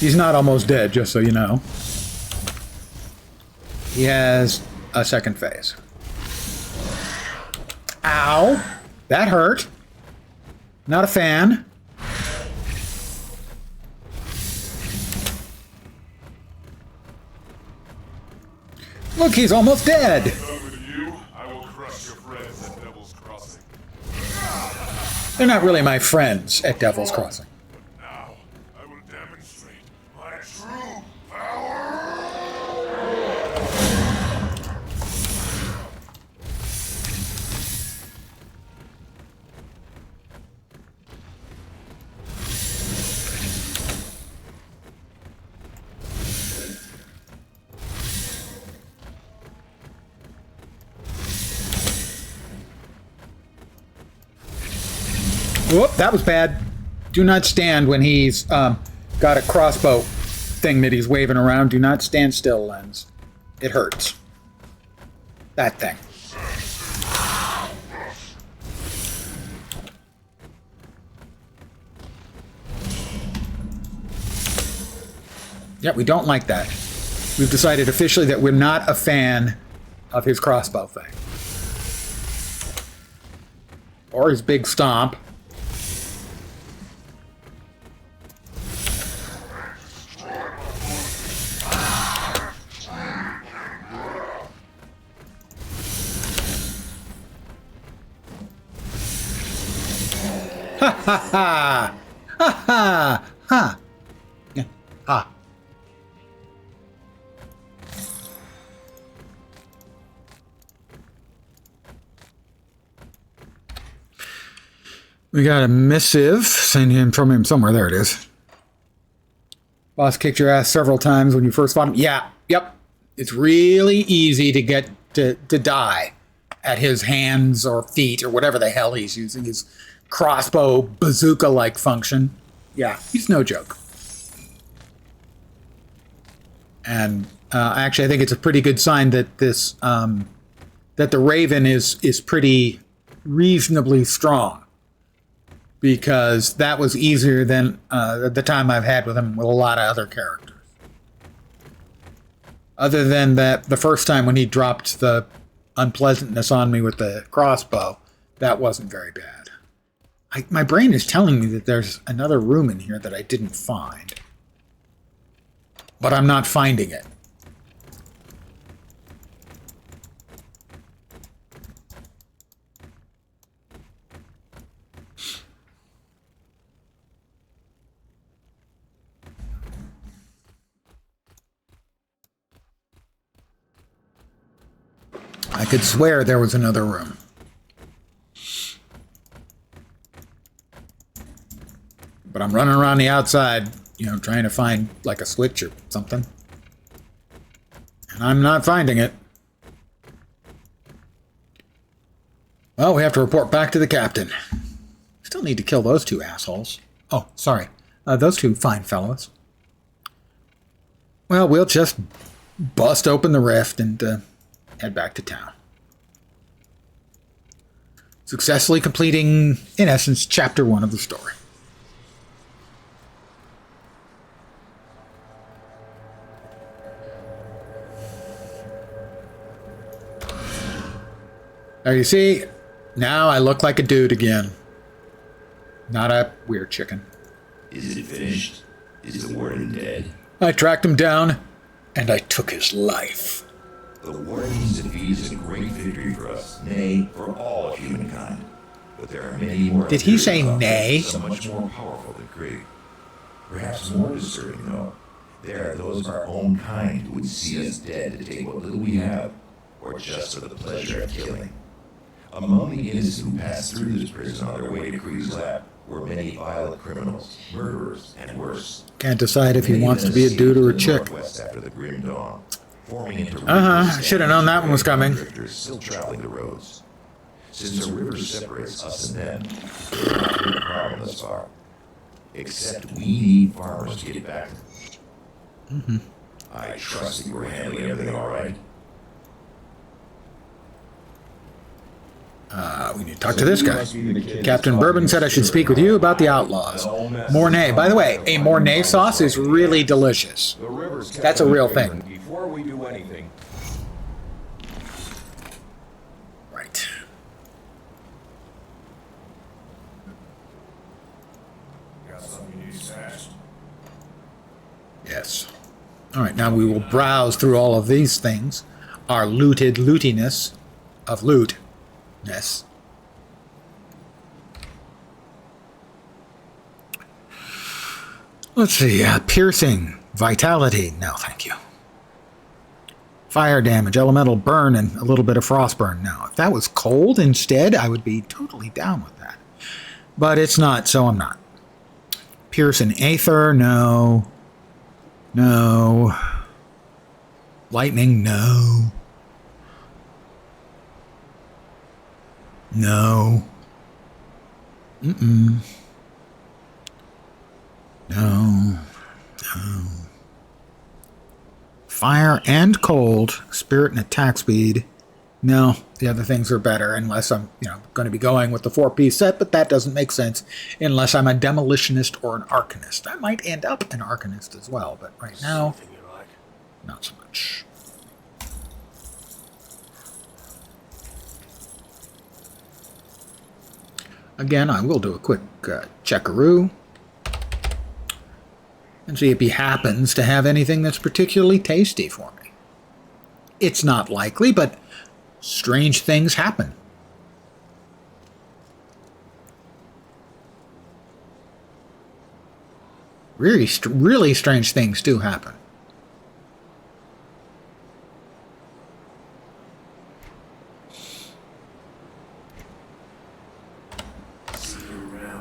He's not almost dead, just so you know. He has a second phase. Ow! That hurt. Not a fan. Look, he's almost dead. With you, I will crush your friends at Devil's Crossing. They're not really my friends at Devil's Crossing. Now, I will demonstrate my true power. Whoop, that was bad. Do not stand when he's got a crossbow thing that he's waving around. Do not stand still, Lens. It hurts. That thing. Yeah, we don't like that. We've decided officially that we're not a fan of his crossbow thing. Or his big stomp. Ha ha ha! Ha ha ha! Yeah, ha. We got a missive sent in from him somewhere. There it is. Boss kicked your ass several times when you first fought him. Yeah, yep. It's really easy to get to die at his hands or feet or whatever the hell he's using. His crossbow bazooka-like function. Yeah, he's no joke. And actually, I think it's a pretty good sign that this that the Raven is pretty reasonably strong, because that was easier than the time I've had with him with a lot of other characters. Other than that, the first time when he dropped the unpleasantness on me with the crossbow, that wasn't very bad. My brain is telling me that there's another room in here that I didn't find. But I'm not finding it. I could swear there was another room. But I'm running around the outside, you know, trying to find like a switch or something. And I'm not finding it. Well, we have to report back to the captain. Still need to kill those two assholes. Oh, sorry. Those two fine fellows. Well, we'll just bust open the rift and head back to town. Successfully completing, in essence, chapter 1 of the story. Now you see, now I look like a dude again. Not a weird chicken. Is it finished? Is the warden dead? I tracked him down, and I took his life. The warden's defeat is a great victory for us, nay, for all of humankind. But there are many more. Did he say nay? So much more powerful than Krieg. Perhaps more disturbing, though. There are those of our own kind who would see us dead to take what little we have, or just for the pleasure of killing. Among the innocent who passed through this prison on their way to Krieg's lab were many violent criminals, murderers, and worse. Can't decide if he wants to be a dude or a chick. After the grim dawn, forming into should have known that one was coming. drifters still traveling the roads. Since a river separates us and them, there's not been a problem thus far. Except we need farmers to get back. I trust that you were handling everything all right. We need to talk to this guy. Captain Bourbon said I should speak with you about the outlaws. Mornay. By the way, a Mornay sauce is really delicious. That's a real thing. Before we do anything, Right. Got something you need stashed? Yes. All right, now we will browse through all of these things. Our lootiness of lootness. Let's see, piercing, vitality, no thank you. Fire damage, elemental burn, and a little bit of frostburn. Now, if that was cold instead, I would be totally down with that. But it's not, so I'm not. Piercing aether, no. No. Lightning, no. No. Mm-mm. No. No. Fire and cold, spirit and attack speed. No, the other things are better unless I'm, going to be going with the 4-piece set, but that doesn't make sense unless I'm a demolitionist or an arcanist. I might end up an arcanist as well, but right now, not so much. Again, I will do a quick checkaroo and see if he happens to have anything that's particularly tasty for me. It's not likely, but strange things happen. Really strange things do happen.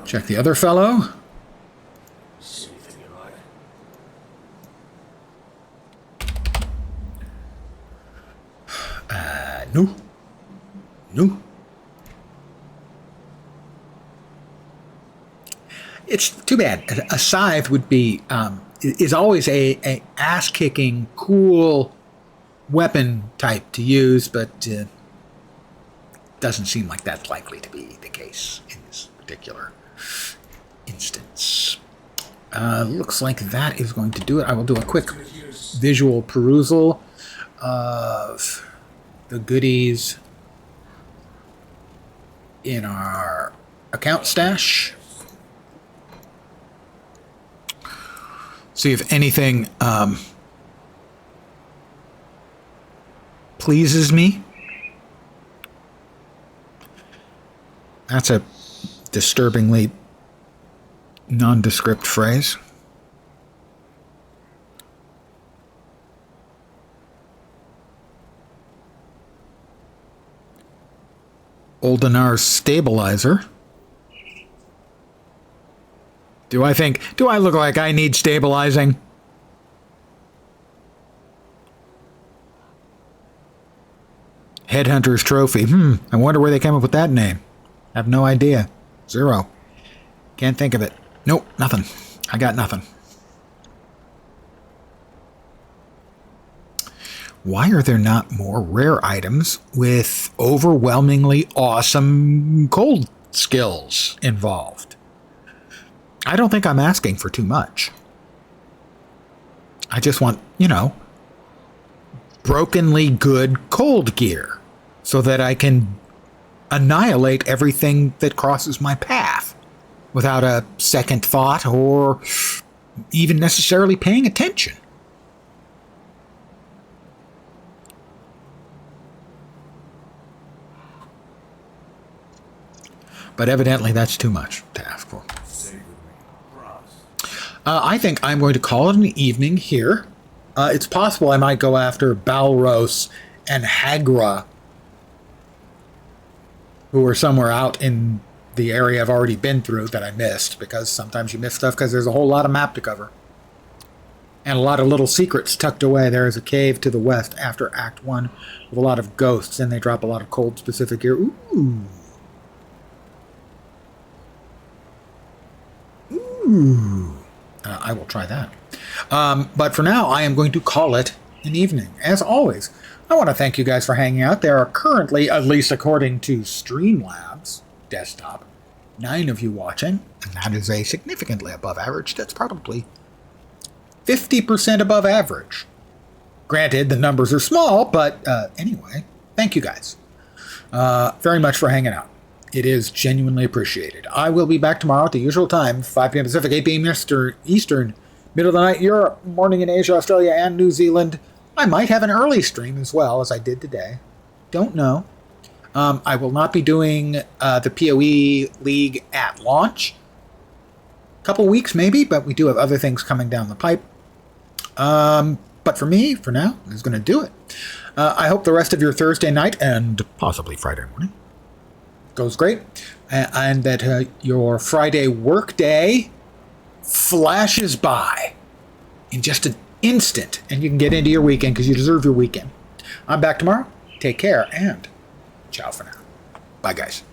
Check the other fellow. See anything you like? No. No. It's too bad. A scythe would be is always a ass-kicking, cool weapon type to use, but doesn't seem like that's likely to be the case in this particular instance. Looks like that is going to do it. I will do a quick visual perusal of the goodies in our account stash. See if anything pleases me. That's a disturbingly nondescript phrase. Oldenar's stabilizer. Do I look like I need stabilizing? Headhunter's trophy. I wonder where they came up with that name. I have no idea. Zero. Can't think of it. Nope, nothing. I got nothing. Why are there not more rare items with overwhelmingly awesome cold skills involved? I don't think I'm asking for too much. I just want, brokenly good cold gear so that I can annihilate everything that crosses my path without a second thought or even necessarily paying attention. But evidently that's too much to ask for. I think I'm going to call it an evening here. It's possible I might go after Balros and Hagra, who are somewhere out in the area I've already been through that I missed, because sometimes you miss stuff because there's a whole lot of map to cover. And a lot of little secrets tucked away. There is a cave to the west after Act 1 with a lot of ghosts, and they drop a lot of cold specific gear. Ooh. Ooh. I will try that. But for now, I am going to call it an evening. As always, I want to thank you guys for hanging out. There are currently, at least according to Streamlabs desktop, 9 of you watching, and that is a significantly above average. That's probably 50% above average. Granted, the numbers are small, but anyway, thank you guys very much for hanging out. It is genuinely appreciated. I will be back tomorrow at the usual time, 5 p.m. Pacific, 8 p.m. Eastern, middle of the night Europe, morning in Asia, Australia, and New Zealand. I might have an early stream as well, as I did today. Don't know. I will not be doing the PoE League at launch. A couple weeks maybe, but we do have other things coming down the pipe. But for me, for now, is going to do it. I hope the rest of your Thursday night and possibly Friday morning goes great. And that your Friday work day flashes by in just an instant. And you can get into your weekend because you deserve your weekend. I'm back tomorrow. Take care and ciao for now. Bye, guys.